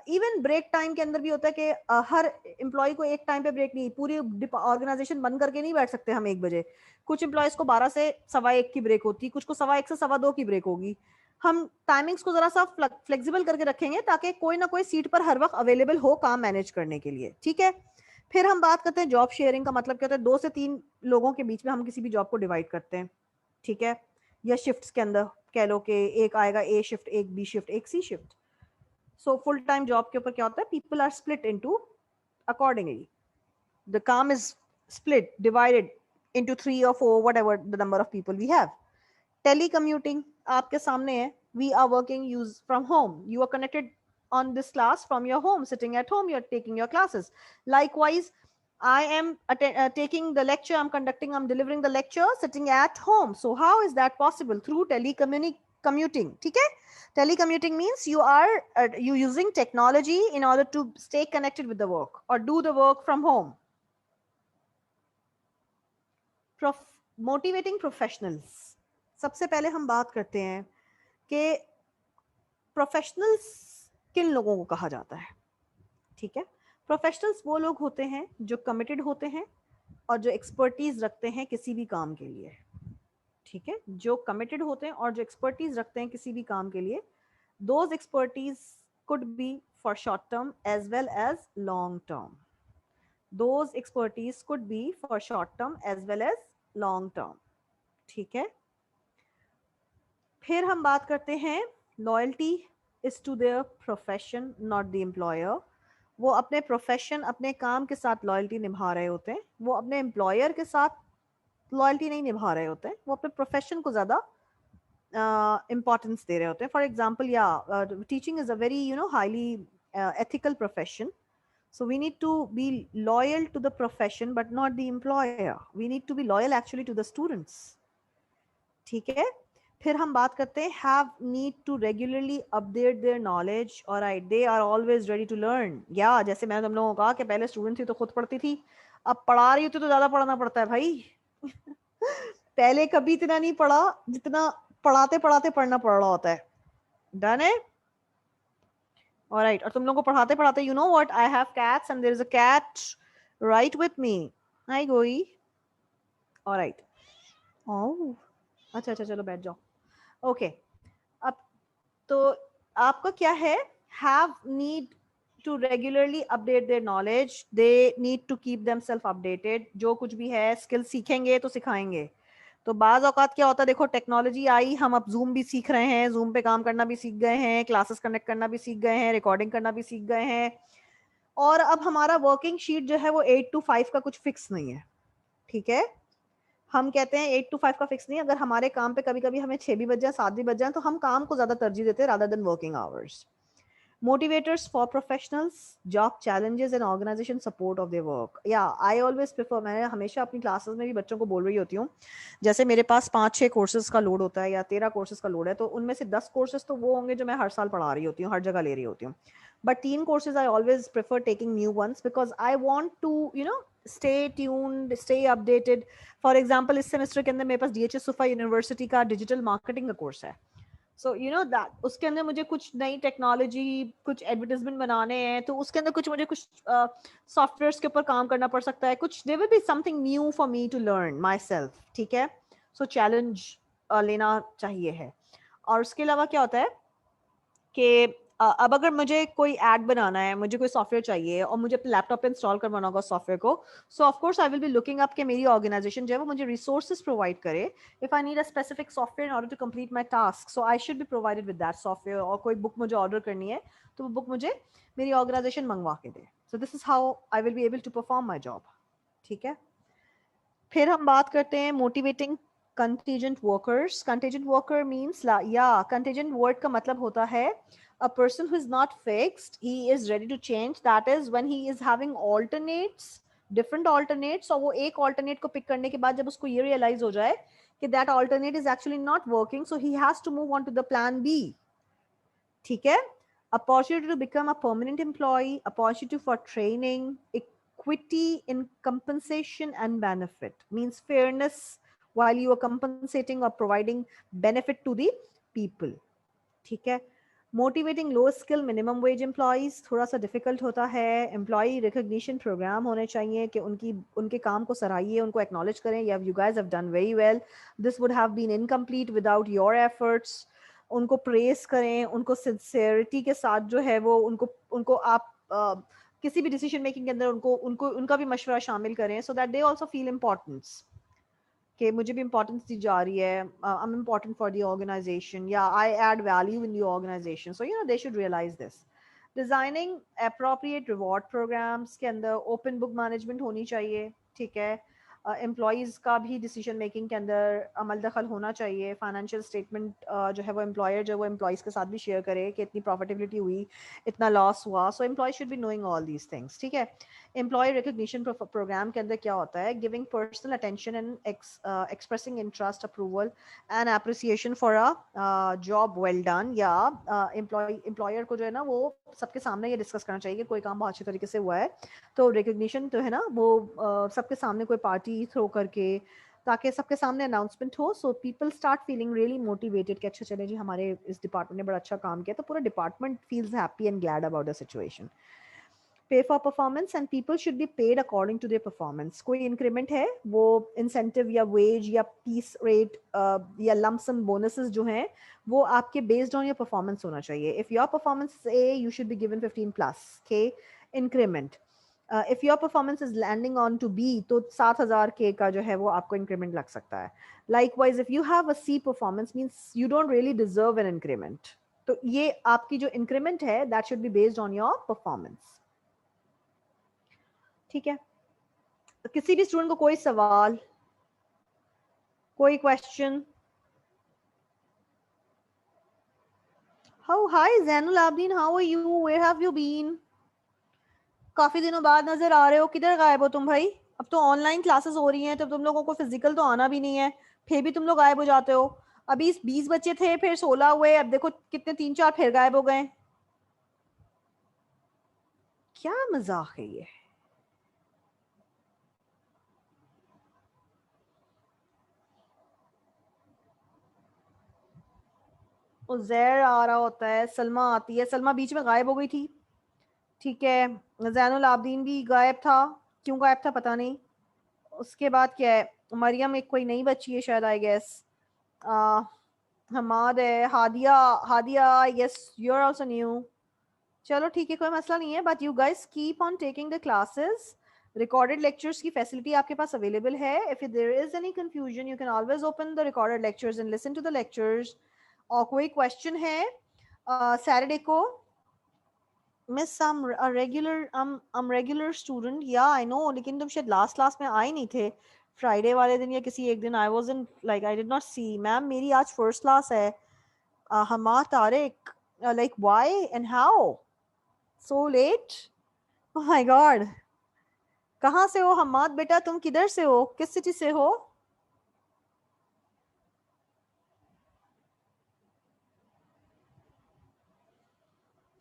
इवन ब्रेक टाइम के अंदर भी होता है कि हर एम्प्लॉय को एक टाइम पे ब्रेक नहीं, पूरी ऑर्गेनाइजेशन बंद करके नहीं बैठ सकते हम 1 बजे। कुछ एम्प्लॉयज को 12 से 1:15 की ब्रेक होती, कुछ को 1:15 से 2:15 की ब्रेक होगी। हम टाइमिंग्स को जरा सा फ्लेक्सिबल करके रखेंगे ताकि कोई ना कोई सीट पर हर वक्त अवेलेबल हो काम मैनेज करने के लिए। ठीक है, फिर हम बात करते हैं जॉब शेयरिंग का। मतलब क्या होता है, 2 से 3 लोगों के बीच में हम किसी भी जॉब को डिवाइड करते हैं। ठीक है, या शिफ्ट्स के अंदर कह लो कि एक आएगा ए शिफ्ट, एक बी शिफ्ट, एक C shift. So full time job के ऊपर क्या होता है, people are split into accordingly, the calm is split, divided into 3 or 4, whatever the number of people we have। telecommuting आपके सामने है, we are working use from home, you are connected on this class from your home, sitting at home, you're taking your classes। Likewise, I am taking the lecture, I'm delivering the lecture sitting at home। So how is that possible? Through telecommuting। ठीक है, telecommuting means you using technology in order to stay connected with the work or do the work from home। Motivating professionals, सबसे पहले हम बात करते हैं कि professionals किन लोगों को कहा जाता है। ठीक है, प्रोफेशनल्स वो लोग होते हैं जो कमिटेड होते हैं और जो एक्सपर्टीज रखते हैं किसी भी काम के लिए। ठीक है, जो कमिटेड होते हैं और जो एक्सपर्टीज रखते हैं किसी भी काम के लिए, those expertise could be for short term as well as long term. Those expertise could be for short term as well as long term. ठीक है, फिर हम बात करते हैं loyalty is to their profession not the employer. वो अपने profession, अपने काम के साथ लॉयल्टी निभा रहे होते हैं, वो अपने एम्प्लॉयर के साथ लॉयल्टी नहीं निभा रहे होते हैं, वो अपने प्रोफेशन को ज़्यादा इम्पॉर्टेंस दे रहे होते हैं. फॉर एग्जाम्पल, या teaching is a very highly ethical profession. So we need to be loyal to the profession but not the employer. We need to be loyal actually to the students. ठीक है, फिर हम बात करते हैं have need to regularly update their knowledge. Alright, they are always ready to learn. या जैसे मैंने तुम लोगों को कहा कि पहले स्टूडेंट थी तो खुद पढ़ती थी, अब पढ़ा रही होती तो ज्यादा पढ़ना पड़ता है भाई. पहले कभी इतना नहीं पढ़ा जितना पढ़ाते पढ़ाते पढ़ना पड़ रहा होता है. डन है. Alright, और तुम लोगों को पढ़ाते पढ़ाते, you know what, I have cats and there is a cat right with me. Hi Goi. Alright. Oh, अच्छा अच्छा, चलो बैठ जाओ. Okay. अब तो आपका क्या है, have need to regularly update their knowledge. They need to keep themselves updated. जो कुछ भी है स्किल सीखेंगे तो सिखाएंगे. तो बाज औकात क्या होता है, देखो टेक्नोलॉजी आई, हम अब जूम भी सीख रहे हैं, जूम पे काम करना भी सीख गए हैं, क्लासेस कनेक्ट करना भी सीख गए हैं, रिकॉर्डिंग करना भी सीख गए हैं. और अब हमारा वर्किंग शीट जो है वो 8 to 5 का कुछ फिक्स नहीं है. ठीक है, हम कहते हैं 8 to 5 का फिक्स नहीं. अगर हमारे काम पे कभी कभी हमें 6 भी बज जाए, 7 भी बज जाए, तो हम काम को ज्यादा तरजीह देते हैं rather than working hours. Motivators for professionals, job challenges and organization support of their work. Yeah, I always prefer, मैं हमेशा अपनी क्लासेस में भी बच्चों को बोल रही होती हूँ, जैसे मेरे पास 5-6 कोर्सेज का लोड होता है या 13 कोर्सेज का लोड है, तो उनमें से 10 कोर्सेज तो वो होंगे जो मैं हर साल पढ़ा रही होती हूँ, हर जगह ले रही होती हूँ. But 3 courses I always prefer taking new ones because I want to stay tuned, stay updated. For example, इस सेमेस्टर के अंदर मेरे पास DHS सुफा यूनिवर्सिटी का डिजिटल मार्केटिंग का कोर्स है. सो यू नो दैट उसके अंदर मुझे कुछ नई टेक्नोलॉजी, कुछ एडवर्टाइजमेंट बनाने हैं, तो उसके अंदर कुछ मुझे कुछ सॉफ्टवेयर्स के ऊपर काम करना पड़ सकता है, कुछ there will be something new for me to learn माई सेल्फ. ठीक है, सो चैलेंज लेना चाहिए है. और उसके अलावा क्या होता है कि अब अगर मुझे कोई ऐड बनाना है, मुझे कोई सॉफ्टवेयर चाहिए और मुझे अपने लैपटॉप पे इंस्टॉल करवाना होगा सॉफ्टवेयर को, so of course I will be looking up कि मेरी ऑर्गेनाइजेशन जो है वो मुझे रिसोर्सेज प्रोवाइड करे. If I need a specific software in order to complete my task, so I should be provided with that software. और कोई book मुझे ऑर्डर करनी है तो वो बुक मुझे मेरी ऑर्गेनाइजेशन मंगवा के दे. So this is how I will be able to perform my job. ठीक है, फिर हम बात करते हैं motivating contingent workers. Contingent worker means contingent word का मतलब होता है a person who is not fixed, he is ready to change. That is when he is having alternates, different alternates, और वो एक alternate को pick करने के बाद जब उसको ये realize हो जाए कि that alternate is actually not working, so he has to move on to the plan B. ठीक है, opportunity to become a permanent employee, opportunity for training, equity in compensation and benefit, means fairness while you are compensating or providing benefit to the people. ठीक है, motivating लो skill minimum wage employees थोड़ा सा difficult होता है. Employ recognition programme होने चाहिए कि उनके काम को सराहिए, उनको एक्नॉलेज करें. You guys have done very well, this would have been incomplete without your efforts. उनको प्रेस करें, उनको सिंसियरिटी के साथ जो है वो उनको आप किसी भी डिसीजन मेकिंग के अंदर उनको उनका भी मशवरा शामिल करें, so that they also feel importance कि मुझे भी इम्पोर्टेंस दी जा रही है, I am important for the organisation, या I add value in the organisation. So they should realise this. Designing appropriate reward programmes के अंदर ओपन बुक मैनेजमेंट होनी चाहिए. ठीक है, एम्प्लॉयज़ का भी डिसीजन मेकिंग के अंदर अमल दखल होना चाहिए. फाइनेंशियल स्टेटमेंट जो है वो एम्प्लॉयर जो है वो एम्प्लॉयज़ के साथ भी शेयर करे कि इतनी प्रॉफिटेबिलिटी हुई, इतना लॉस हुआ. So employ should be knowing all these things. ठीक है, एम्प्लॉय रिकग्निशन प्रोग्राम के अंदर क्या होता है, giving personal attention and expressing interest, approval and appreciation for a job well done. या एम्प्लॉयर को जो है ना वो सबके सामने ये डिस्कस करना चाहिए कि कोई काम बहुत अच्छे तरीके से हुआ है, तो रिकग्निशन जो है ना वो सबके सामने कोई पार्टी थ्रो करके, ताकि सबके सामने अनाउंसमेंट हो, so people start feeling really motivated कि अच्छा चले जी हमारे इस डिपार्टमेंट ने बड़ा अच्छा काम किया, तो पूरा department feels happy and glad about the situation. Pay for performance and people should be paid according to their performance. कोई इंक्रीमेंट है वो इंसेंटिव या वेज या पीस रेट या लमसम बोनसेस जो हैं वो आपके बेस्ड ऑन योर परफॉर्मेंस होना चाहिए. If your performance A you should be given 15 plus के increment. If your performance is landing on to B तो 7,000 के का जो है वो आपको इंक्रीमेंट लग सकता है. Likewise if you have a C performance means you don't really deserve an increment. तो ये आपकी जो इंक्रीमेंट है that should be based on your performance. ठीक है. किसी भी स्टूडेंट को कोई सवाल, कोई question? How hi Zainul Abideen, how are you, where have you been? काफी दिनों बाद नजर आ रहे हो, किधर गायब हो तुम भाई? अब तो ऑनलाइन क्लासेस हो रही हैं तो तुम लोगों को फिजिकल तो आना भी नहीं है, फिर भी तुम लोग गायब हो जाते हो. अभी 20 बच्चे थे, फिर 16 हुए, अब देखो कितने 3-4 फिर गायब हो गए. क्या मजाक है ये? उजैर आ रहा होता है, सलमा आती है, सलमा बीच में गायब हो गई थी. ठीक है. जैनुल आबदीन भी गायब था, क्यों गायब था पता नहीं. उसके बाद क्या है, मरियम एक कोई नई बच्ची है शायद, आई गेस. हमाद है, Hadia, Hadia I guess you are also new. चलो ठीक है, कोई मसला नहीं है, but you guys keep on taking the classes. Recorded lectures की फैसिलिटी आपके पास अवेलेबल है. If there is any confusion you can always open the recorded lectures and listen to the lectures. और कोई क्वेश्चन है सैटरडे को? Miss I'm regular student, yeah I know, लेकिन तुम शायद लास्ट क्लास में आए नहीं थे फ्राइडे वाले दिन या किसी एक दिन. I wasn't like I did not see. Ma'am मेरी आज फर्स्ट क्लास है. Huma Tariq, like why and how so late? Oh my god. कहाँ से हो हमाद बेटा, तुम किधर से हो, किस सिटी से हो?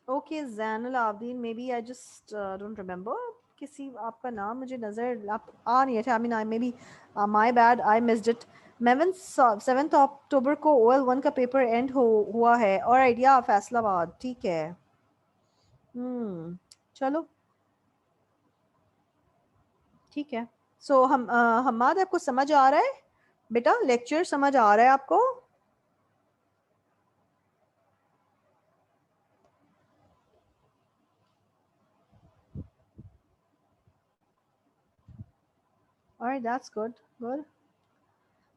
Okay Zainul Abideen, may be I just don't remember. किसी आपका नाम मुझे नजर आप आ नहीं थे. I mean I may be my bad, I missed it. मेवन 7 अक्टूबर को OL1 का पेपर एंड हुआ है. और आइडिया फैसलाबाद. ठीक है. चलो ठीक है. सो हम हमाद आपको समझ आ रहा है बेटा, लेक्चर समझ आ रहा है आपको? Alright, that's good good.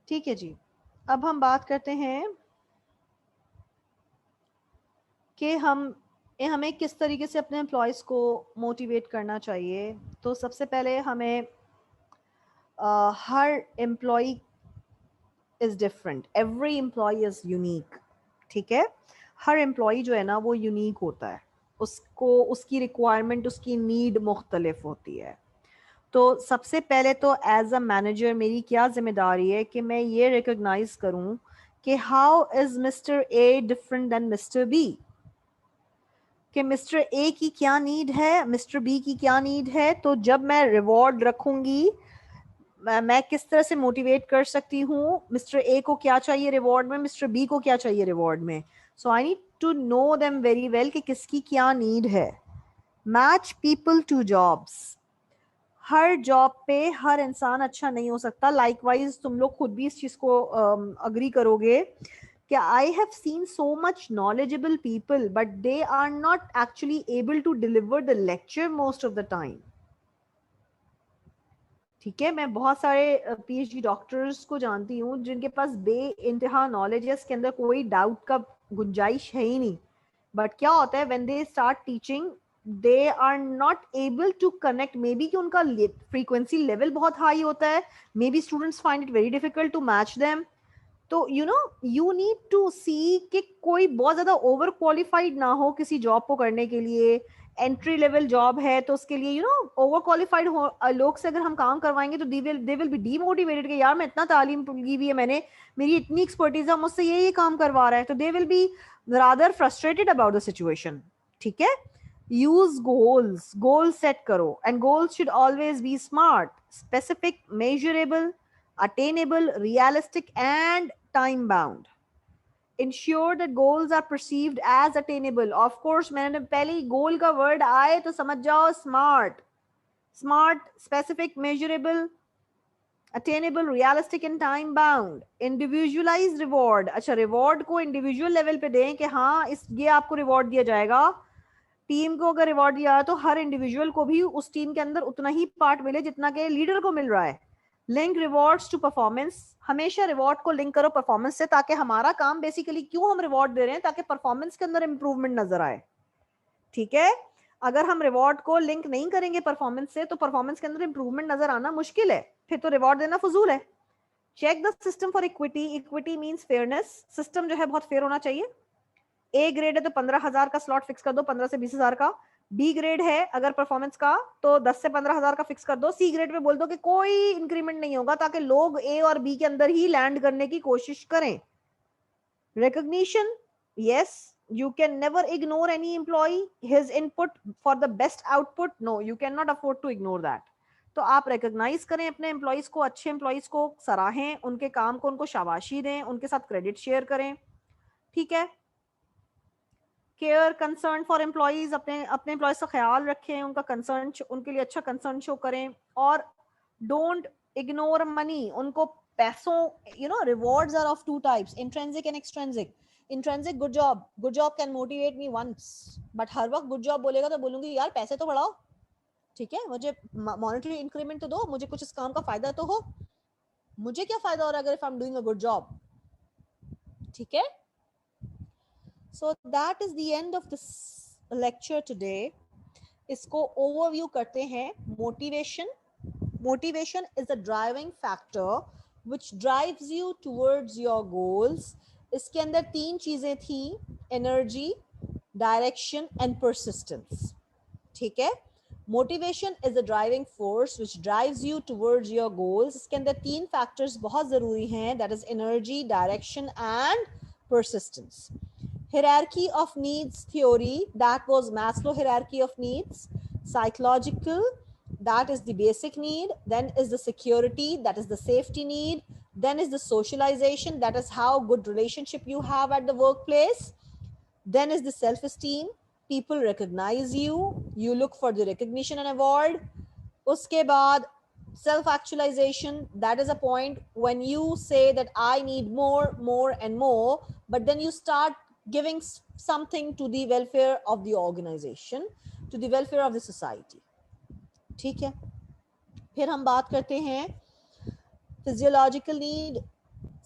ठीक है जी. अब हम बात करते हैं कि हमें किस तरीके से अपने एम्प्लॉयज़ को मोटिवेट करना चाहिए. तो सबसे पहले हमें हर employ is different, every employ is unique. ठीक है. हर एम्प्लॉय जो है ना वो यूनिक होता है, उसको उसकी रिक्वायरमेंट, उसकी नीड मुख्तलिफ होती है. तो सबसे पहले तो एज अ मैनेजर मेरी क्या जिम्मेदारी है कि मैं ये रिकॉग्नाइज करूं कि how is mister A different than mister B. कि मिस्टर ए की क्या नीड है, मिस्टर बी की क्या नीड है. तो जब मैं रिवॉर्ड रखूंगी, मैं किस तरह से मोटिवेट कर सकती हूँ, मिस्टर ए को क्या चाहिए रिवॉर्ड में, मिस्टर बी को क्या चाहिए रिवॉर्ड में. So I need to know them very well कि किसकी क्या नीड है. Match people to jobs. हर जॉब पे हर इंसान अच्छा नहीं हो सकता. लाइकवाइज तुम लोग खुद भी इस चीज को अग्री करोगे कि I have seen so much knowledgeable people but they are not actually able to deliver the lecture most of the time. ठीक है. मैं बहुत सारे PhD डॉक्टर्स को जानती हूँ जिनके पास बे इंतहा नॉलेज है, इसके अंदर कोई डाउट का गुंजाइश है ही नहीं. बट क्या होता है when they start teaching they are not able to connect. May be कि उनका फ्रीक्वेंसी लेवल बहुत हाई होता है, may be students find it very difficult to match them. तो यू नीड टू सी कि कोई बहुत ज्यादा ओवर क्वालिफाइड ना हो किसी जॉब को करने के लिए. एंट्री लेवल जॉब है तो उसके लिए ओवर क्वालिफाइड लोग से अगर हम काम करवाएंगे तो दे विल बी डीमोटिवेटेड कि यार मैं इतना तालीम की हुई है, मैंने मेरी इतनी एक्सपर्टीज है, मुझसे ये काम करवा रहा है. तो they will be rather frustrated about the situation. ठीक है. यूज गोल्स, गोल सेट करो and goals should always be smart, specific, measurable, attainable, realistic and time bound. ensure that goals are perceived as attainable. Of course, मैंने पहले ही goal का word आए तो समझ जाओ smart, specific, measurable, attainable, realistic and time bound. Individualized reward. अच्छा, reward को individual level पे दें कि हाँ इस ये आपको reward दिया जाएगा. टीम को अगर रिवॉर्ड दिया तो हर इंडिविजुअल को भी उस टीम के अंदर उतना ही पार्ट मिले जितना के लीडर को मिल रहा है. Link rewards to performance. हमेशा रिवॉर्ड को लिंक करो परफॉर्मेंस से, ताकि हमारा काम बेसिकली क्यों हम रिवॉर्ड दे रहे हैं, ताकि परफॉर्मेंस के अंदर इंप्रूवमेंट नजर आए. ठीक है. अगर हम रिवॉर्ड को लिंक नहीं करेंगे परफॉर्मेंस से तो परफॉर्मेंस के अंदर इंप्रूवमेंट नजर आना मुश्किल है, फिर तो रिवॉर्ड देना फजूल है. Check the system for equity. Equity means fairness. System जो है बहुत फेयर होना चाहिए. ए ग्रेड है तो 15,000 का स्लॉट फिक्स कर दो, 15 से 20,000 का. बी ग्रेड है अगर परफॉर्मेंस का तो 10 से 15,000 का फिक्स कर दो. सी ग्रेड पे बोल दो कि कोई इंक्रीमेंट नहीं होगा, ताकि लोग ए और बी के अंदर ही लैंड करने की कोशिश करें. Recognition. Yes, you can never ignore any employee, his input for the best output. No, you cannot afford to ignore that. तो आप रिकॉग्नाइज करें अपने एम्प्लॉइज को, अच्छे एम्प्लॉइज को सराहें, उनके काम को उनको शाबाशी दें, उनके साथ क्रेडिट शेयर करें. ठीक है. Care, concern for employees. अपने अपने एम्प्लॉइज का ख्याल रखें, उनका कंसर्न, उनके लिए अच्छा कंसर्न शो करें. और डोंट इग्नोर मनी. उनको पैसों, you know, rewards are of two types, intrinsic and extrinsic. Intrinsic, good job can motivate me once, but हर वक्त गुड जॉब बोलेगा तो बोलूंगी यार पैसे तो बढ़ाओ. ठीक है, मुझे मॉनेटरी इंक्रीमेंट तो दो, मुझे कुछ इस काम का फायदा तो हो. मुझे क्या फायदा हो रहा है अगर if I am doing a good job. ठीक है. So that is the end of this lecture today. इसको overview करते हैं. Motivation. Motivation is a driving factor which drives you towards your goals. इसके अंदर 3 चीजें थी: energy, direction and persistence. ठीक है. Motivation is a driving force which drives you towards your goals. इसके अंदर 3 factors बहुत जरूरी हैं, that is energy, direction and persistence. Hierarchy of needs theory, that was Maslow hierarchy of needs. Psychological, that is the basic need. Then is the security, that is the safety need. Then is the socialization, that is how good relationship you have at the workplace. Then is the self-esteem, people recognize you, you look for the recognition and award. Uske baad self-actualization, that is a point when you say that I need more and more, but then you start giving something to the welfare of the organization, to the welfare of the society. ठीक है. फिर हम बात करते हैं physiological need,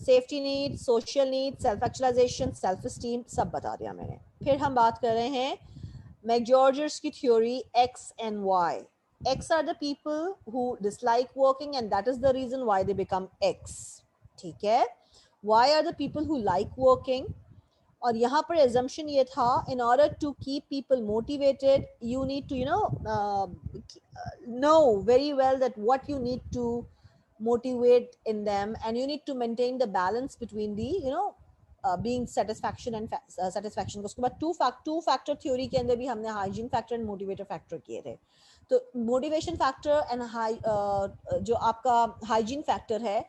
safety need, social need, self actualization, self esteem, सब बता दिया मैंने. फिर हम बात कर रहे हैं मैकजॉर्जर्स की theory, X and Y. X are the people who dislike working and that is the reason why they become X. ठीक है. Y are the people who like working. और यहाँ पर assumption ये था, in order to keep people motivated, you need to, know very well that what you need to motivate in them, and you need to maintain the balance between the, being satisfaction and satisfaction. उसके बाद two factor theory के अंदर भी हमने hygiene factor and motivator factor किए थे. तो motivation factor and जो आपका hygiene factor है,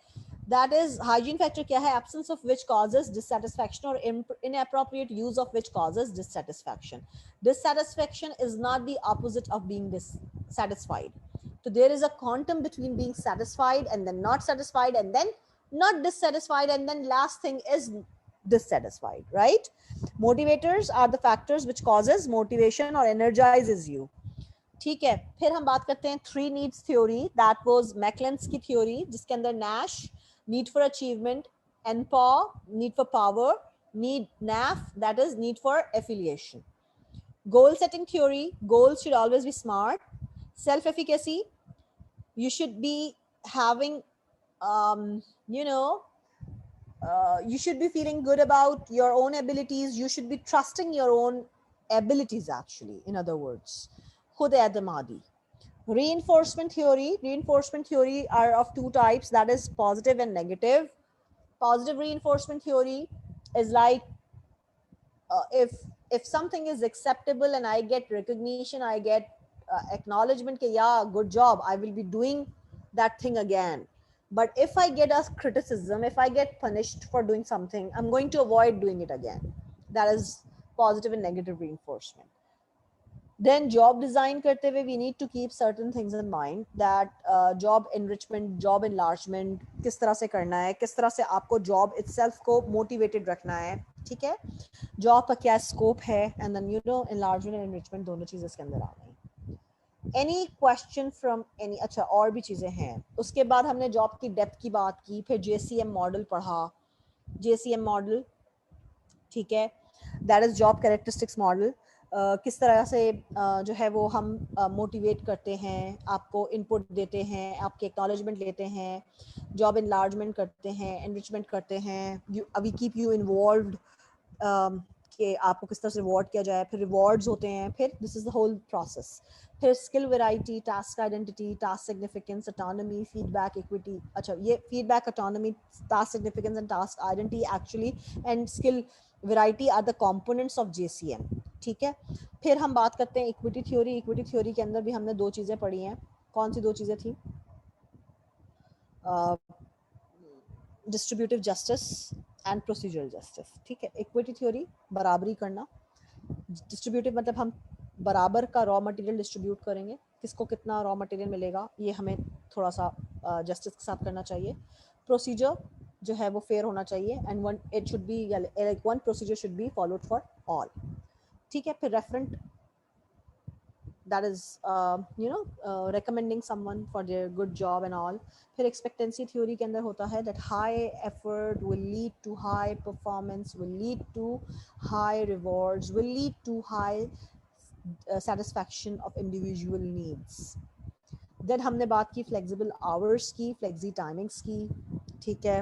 that is, hygiene factor क्या है? Absence of which causes dissatisfaction or inappropriate use of which causes dissatisfaction. Dissatisfaction is not the opposite of being dissatisfied. So there is a quantum between being satisfied and then not satisfied and then not dissatisfied and then last thing is dissatisfied, right? Motivators are the factors which causes motivation or energizes you. ठीक है. फिर हम बात करते हैं 3 needs theory, that was Macklin's की theory, जिसके अंदर Nash, need for achievement, NPAW, need for power, NAF, that is need for affiliation. Goal setting theory, goals should always be smart. Self efficacy, you should be having, you should be feeling good about your own abilities. You should be trusting your own abilities, actually, in other words. Khud e'timadi. Reinforcement theory are of 2 types, that is positive and negative. Positive reinforcement theory is like, if something is acceptable and I get recognition, I get acknowledgement, yeah, good job, I will be doing that thing again. But if I get a criticism, if I get punished for doing something, I'm going to avoid doing it again. That is positive and negative reinforcement. Then job design karte hue, we need to keep certain things in mind, that job enrichment, job enlargement किस तरह से करना है, किस तरह से आपको job itself को motivated रखना है, ठीक है, job का क्या scope है, and then you know enlargement and enrichment दोनों चीजें इसके अंदर आ गई. Any question from any, अच्छा और भी चीजें हैं. उसके बाद हमने job की depth की बात की, फिर JCM model पढ़ा. JCM model, ठीक है, that is job characteristics model. किस तरह से जो है वो हम मोटिवेट करते हैं, आपको इनपुट देते हैं, आपके एक्नॉलेजमेंट लेते हैं, जॉब इनलार्जमेंट करते हैं, एनरिचमेंट करते हैं, वी कीप यू इन्वॉल्व्ड, कि आपको किस तरह से रिवॉर्ड किया जाए, फिर रिवॉर्ड्स होते हैं, फिर this is the whole process. फिर skill variety, task identity, task significance, autonomy, feedback, equity. अच्छा, ये feedback, autonomy, task significance and task identity actually and skill variety are the components of JCM. ठीक है. फिर हम बात करते हैं इक्विटी थ्योरी. इक्विटी थ्योरी के अंदर भी हमने दो चीज़ें पढ़ी हैं. कौन सी दो चीज़ें थी? Distributive justice and procedural justice. ठीक है. इक्विटी थ्योरी, बराबरी करना. डिस्ट्रीब्यूटिव मतलब हम बराबर का रॉ मटेरियल डिस्ट्रीब्यूट करेंगे, किसको कितना रॉ मटेरियल मिलेगा, ये हमें थोड़ा सा जस्टिस के साथ करना चाहिए. प्रोसीजर जो है वो फेयर होना चाहिए, and one it should be like one procedure should be followed for all. ठीक है. फिर referent, that is recommending someone for their good job and all. फिर expectancy theory के अंदर होता है that high effort will lead to high performance, will lead to high rewards, will lead to high satisfaction of individual needs. Then हमने बात की flexible hours की, flexi timings की. ठीक है,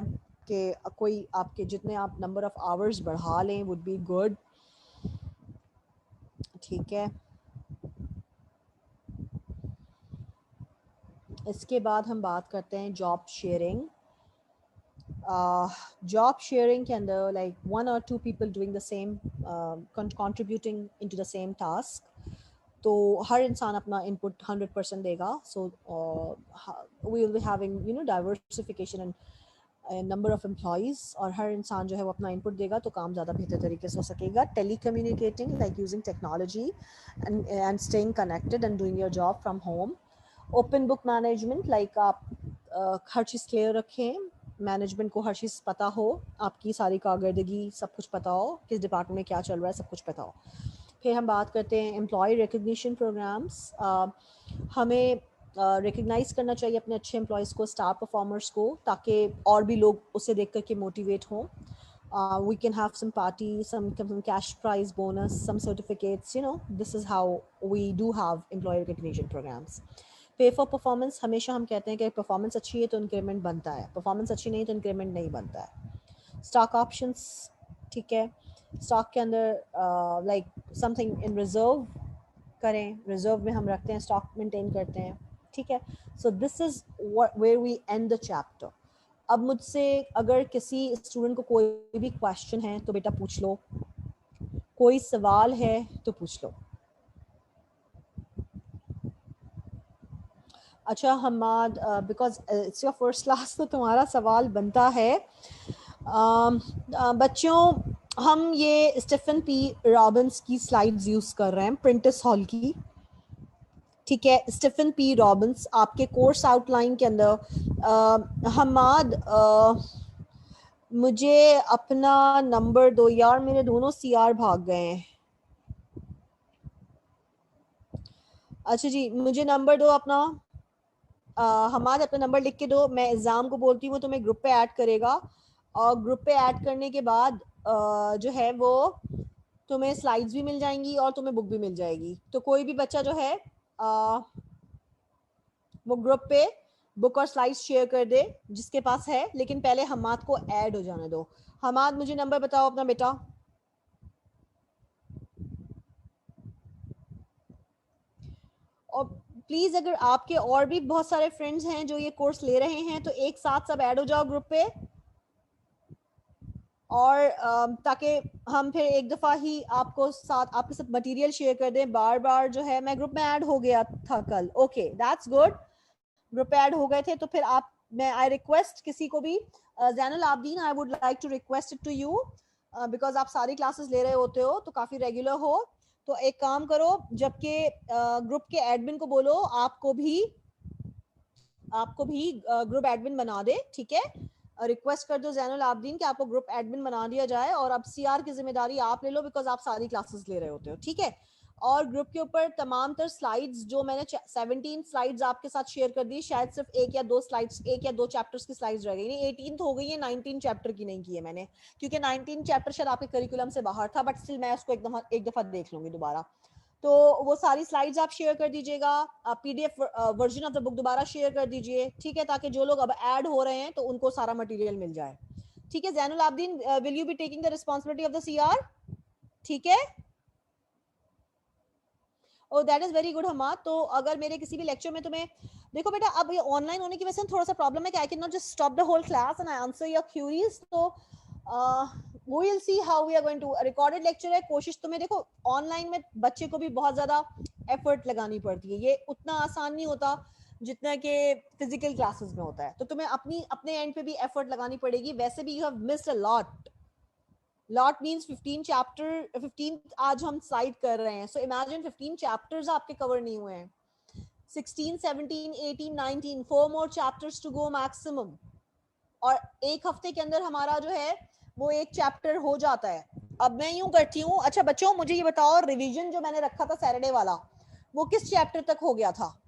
कि कोई आपके जितने आप number of hours बढ़ा लें would be good. ठीक है. इसके बाद हम बात करते हैं जॉब शेयरिंग. जॉब शेयरिंग के अंदर लाइक वन और two people doing the same, contributing into the same task. तो हर इंसान अपना इनपुट 100% देगा. So we will be having diversification and number of employees, और हर इंसान जो है वो अपना इनपुट देगा तो काम ज़्यादा बेहतर तरीके से हो सकेगा. Tele communicating like using technology and staying connected and doing your job from home. Open book management, like आप हर चीज़ क्लियर रखें, मैनेजमेंट को हर चीज़ पता हो, आपकी सारी कारकर्दगी सब कुछ पता हो, किस डिपार्टमेंट में क्या चल रहा है सब कुछ पता हो. फिर हम बात करते हैं एम्प्लॉय रिकग्निशन प्रोग्राम्स. हमें रिकग्नाइज़ करना चाहिए अपने अच्छे एम्प्लॉयज़ को, स्टार परफॉर्मर्स को, ताकि और भी लोग उसे देख करके मोटिवेट हों. We can have some party, some cash prize bonus, some certificates, this is how we do have employee recognition programs. पे फॉर परफॉर्मेंस, हमेशा हम कहते हैं कि परफॉर्मेंस अच्छी है तो इंक्रीमेंट बनता है, परफॉर्मेंस अच्छी नहीं तो इंक्रीमेंट नहीं बनता है. स्टॉक ऑप्शंस, ठीक है, स्टॉक के अंदर लाइक समथिंग इन रिजर्व करें, रिजर्व में हम रखते हैं, स्टॉक मेंटेन करते हैं. ठीक है. So this is where we end the chapter. अब मुझसे अगर किसी स्टूडेंट को कोई भी क्वेश्चन है तो बेटा पूछ लो, कोई सवाल है तो पूछ लो. अच्छा Hammad, because it's your first class तो तुम्हारा सवाल बनता है. बच्चों, हम ये स्टीफन पी रॉबिन्स की स्लाइड्स यूज़ कर रहे हैं, प्रिंटिस हॉल की. ठीक है. स्टीफन पी रॉबिन्स आपके कोर्स आउटलाइन के अंदर. हमाद, मुझे अपना नंबर दो यार, मेरे दोनों CR भाग गए हैं. अच्छा जी, मुझे नंबर दो अपना. हमारे अपना नंबर लिख के दो, मैं एग्ज़ाम को बोलती हूँ, तुम्हें ग्रुप पे ऐड करेगा, और ग्रुप पे ऐड करने के बाद जो है वो तुम्हें स्लाइड्स भी मिल जाएंगी और तुम्हें बुक भी मिल जाएगी. तो कोई भी बच्चा जो है वो ग्रुप पे बुक और स्लाइड्स शेयर कर दे जिसके पास है, लेकिन पहले हमाद को ऐड हो जाने दो. हमाद, मुझे नंबर बताओ अपना बेटा. और प्लीज अगर आपके और भी बहुत सारे फ्रेंड्स हैं जो ये कोर्स ले रहे हैं तो एक साथ सब ऐड हो जाओ ग्रुप पे, और ताकि हम फिर एक दफ़ा ही आपको साथ आपके साथ मटेरियल शेयर कर दें. बार बार जो है, मैं ग्रुप में ऐड हो गया था कल. Okay, that's good. ग्रुप पे ऐड हो गए थे तो फिर आप मैं आई रिक्वेस्ट किसी को भी, Zainul Abideen, I would like to request it to you, because आप सारी क्लासेस ले रहे होते हो तो काफी रेगुलर हो, तो एक काम करो, जबकि ग्रुप के एडमिन को बोलो आपको भी ग्रुप एडमिन बना दे, ठीक है। रिक्वेस्ट कर दो जैनुल आबदीन कि आपको ग्रुप एडमिन बना दिया जाए, और अब सीआर की जिम्मेदारी आप ले लो, बिकॉज आप सारी क्लासेस ले रहे होते हो, ठीक है। और ग्रुप के ऊपर तमाम तर स्लाइड्स जो मैंने 17 स्लाइड्स आपके साथ शेयर कर दी, शायद सिर्फ एक या दो चैप्टर्स की स्लाइड्स रह गई, नहीं 18 हो गई है, 19 चैप्टर की नहीं की है मैंने, क्योंकि 19 चैप्टर शायद आपके करिकुलम से बाहर था, बट स्टिल मैं उसको एक दफा देख लूंगी दोबारा। तो वो सारी स्लाइड्स आप शेयर कर दीजिएगा, PDF version of the book दोबारा शेयर कर दीजिए, ठीक है, ताकि जो लोग अब ऐड हो रहे हैं तो उनको सारा मटेरियल मिल जाए, ठीक है। Zainul Abideen, will you be taking the responsibility of the CR, ठीक है। और that is very good Hammad. तो अगर मेरे किसी भी लेक्चर में तुम्हें, देखो बेटा अब ये ऑनलाइन होने की वजह से थोड़ा सा प्रॉब्लम है कि I can not just stop the whole class and I answer your queries, तो we will see how we are going to, recorded lecture है, कोशिश तुम्हें, देखो ऑनलाइन में बच्चे को भी बहुत ज्यादा एफर्ट लगानी पड़ती है, ये उतना आसान नहीं होता जितना कि फिजिकल क्लासेस में होता है, तो तुम्हें अपने एंड पे भी एफर्ट लगानी पड़ेगी, वैसे भी you have missed a lot means 15 chapter, 15 आज हम साइड कर रहे हैं, सो इमेजिन 15 चैप्टर्स आपके कवर नहीं हुए हैं, 16 17 18 19 4 मोर चैप्टर्स टू गो मैक्सिमम, और एक हफ्ते के अंदर हमारा जो है वो एक चैप्टर हो जाता है। अब मैं यूं करती हूँ, अच्छा बच्चों मुझे ये बताओ, रिवीजन जो मैंने रखा था सैटरडे वाला, वो किस चैप्टर तक हो गया था?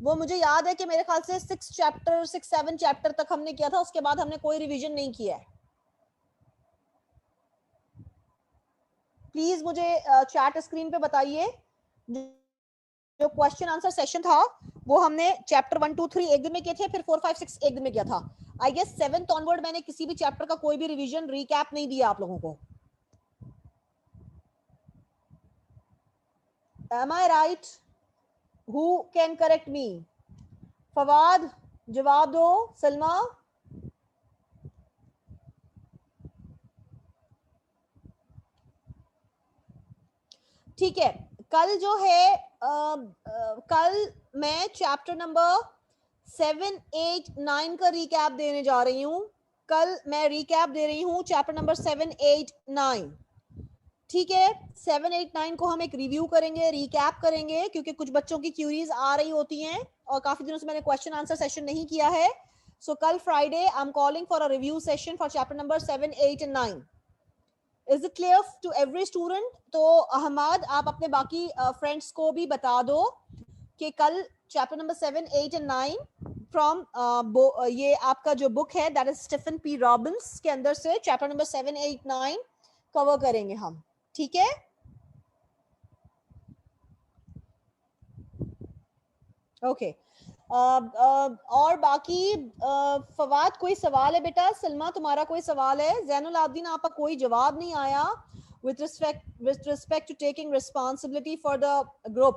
वो मुझे याद है कि मेरे ख्याल से 6-7 चैप्टर तक हमने किया था, उसके बाद हमने कोई रिवीजन नहीं किया है। प्लीज मुझे चैट स्क्रीन पे बताइए, जो क्वेश्चन आंसर सेशन था वो हमने चैप्टर 1 2 3 एक दिन में किए थे, फिर 4 5 6 एक दिन में किया था। आई गेस 7th ऑनवर्ड मैंने किसी भी चैप्टर का कोई भी रिवीजन रिकैप नहीं दिया आप लोगों को। Am I right? Who can correct me? Fawad जवाब दो, सलमा। ठीक है, कल जो है कल मैं चैप्टर नंबर 7 8 9 का रिकैप देने जा रही हूँ। कल मैं रिकैप दे रही हूँ चैप्टर नंबर 7 8 9, ठीक है। 7 8 9 को हम एक रिव्यू करेंगे, रिकैप करेंगे, क्योंकि कुछ बच्चों की क्यूरीज आ रही होती हैं और काफी दिनों से मैंने क्वेश्चन आंसर सेशन नहीं किया है। सो कल Friday I am calling for a review session for chapter number 7 8 and 9। Is it clear to every student? तो अहमद आप अपने बाकी फ्रेंड्स को भी बता दो कि कल चैप्टर नंबर 7 8 एंड 9 फ्रॉम ये आपका जो बुक है that is Stephen P Robbins के अंदर से चैप्टर नंबर 7 8 9 कवर करेंगे हम, ठीक है। ओके और बाकी फवाद कोई सवाल है बेटा? सलमा तुम्हारा कोई सवाल है? जैनुल आबदीन आपका कोई जवाब नहीं आया with respect to taking responsibility for the group.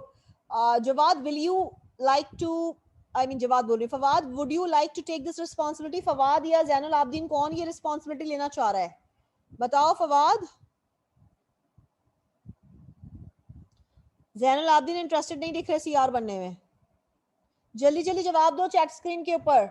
Jawad, will you like to, I mean Jawad बोल रही हूँ, Fawad would you like to take this responsibility? Fawad या जैनुल आबदीन कौन ये responsibility लेना चाह रहा है? बताओ फवाद। जैनुल आबदीन इंटरेस्टेड नहीं दिख रहे सीआर बनने में, जल्दी जल्दी जवाब दो चैट स्क्रीन के ऊपर।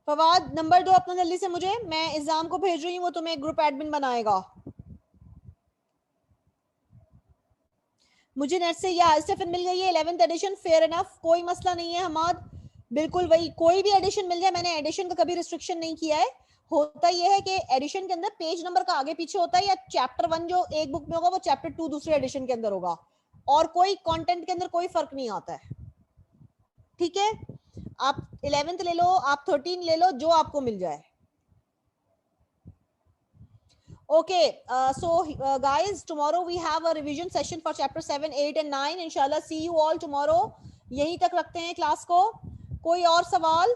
फवाद नंबर दो अपना जल्दी से मुझे, मैं इल्जाम को भेज रही हूँ, वो तुम्हें ग्रुप एडमिन बनाएगा। मुझे नेट से या स्टेफन मिल गई है 11th एडिशन, फेयर इनफ, कोई मसला नहीं है हमाद, बिल्कुल वही कोई भी एडिशन मिल जाए, मैंने एडिशन का कभी रिस्ट्रिक्शन नहीं किया है। होता यह है कि एडिशन के अंदर पेज नंबर का आगे पीछे होता है, या चैप्टर 1 जो एक बुक में होगा वो चैप्टर 2 दूसरे एडिशन के अंदर होगा, और कोई कंटेंट के अंदर कोई फर्क नहीं आता है, ठीक है। आप 11th ले लो, आप 13 ले लो, जो आपको मिल जाए। Okay, so guys, tomorrow we have a revision session for chapter 7, 8 and 9. Inshallah, see you all tomorrow. यहीं तक रखते हैं क्लास को। कोई और सवाल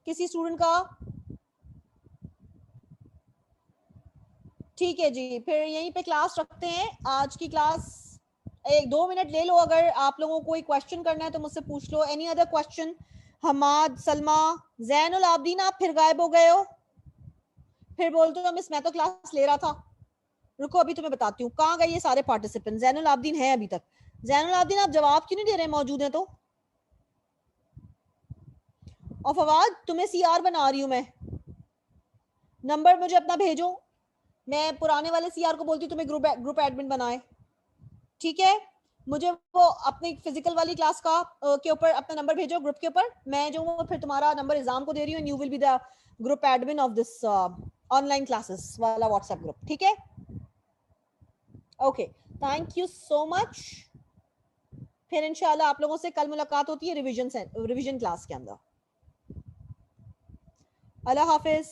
किसी स्टूडेंट का? ठीक है जी, फिर यहीं पे क्लास रखते हैं। आज की क्लास 1-2 मिनट ले लो, अगर आप लोगों को कोई क्वेश्चन करना है तो मुझसे पूछ लो। Any other question? Hammad, Salma, Zainul Abideen, आप फिर गायब हो गए हो, फिर बोलते हो मिस मैं तो क्लास ले रहा था। रुको अभी तुम्हें बताती हूँ कहाँ गए ये सारे पार्टिसिपेंट। जैनुल आबदीन है अभी तक। जैनुल आबदीन आप जवाब क्यों नहीं दे रहे, मौजूद है तो। और फवाद तुम्हें सीआर बना रही हूं मैं, नंबर मुझे अपना भेजो, मैं पुराने वाले सीआर को बोलती हूँ तुम्हें ग्रुप एडमिन बनाए, ठीक है। मुझे वो अपनी फिजिकल वाली क्लास का के ऊपर अपना नंबर भेजो ग्रुप के ऊपर, मैं जो फिर तुम्हारा नंबर एग्जाम को दे रही हूँ, you will be the group admin of this online classes वाला व्हाट्सएप ग्रुप, ठीक है। Okay, thank you so much. फिर इंशाल्लाह आप लोगों से कल मुलाकात होती है रिवीजन क्लास के अंदर। अल्लाह हाफिज।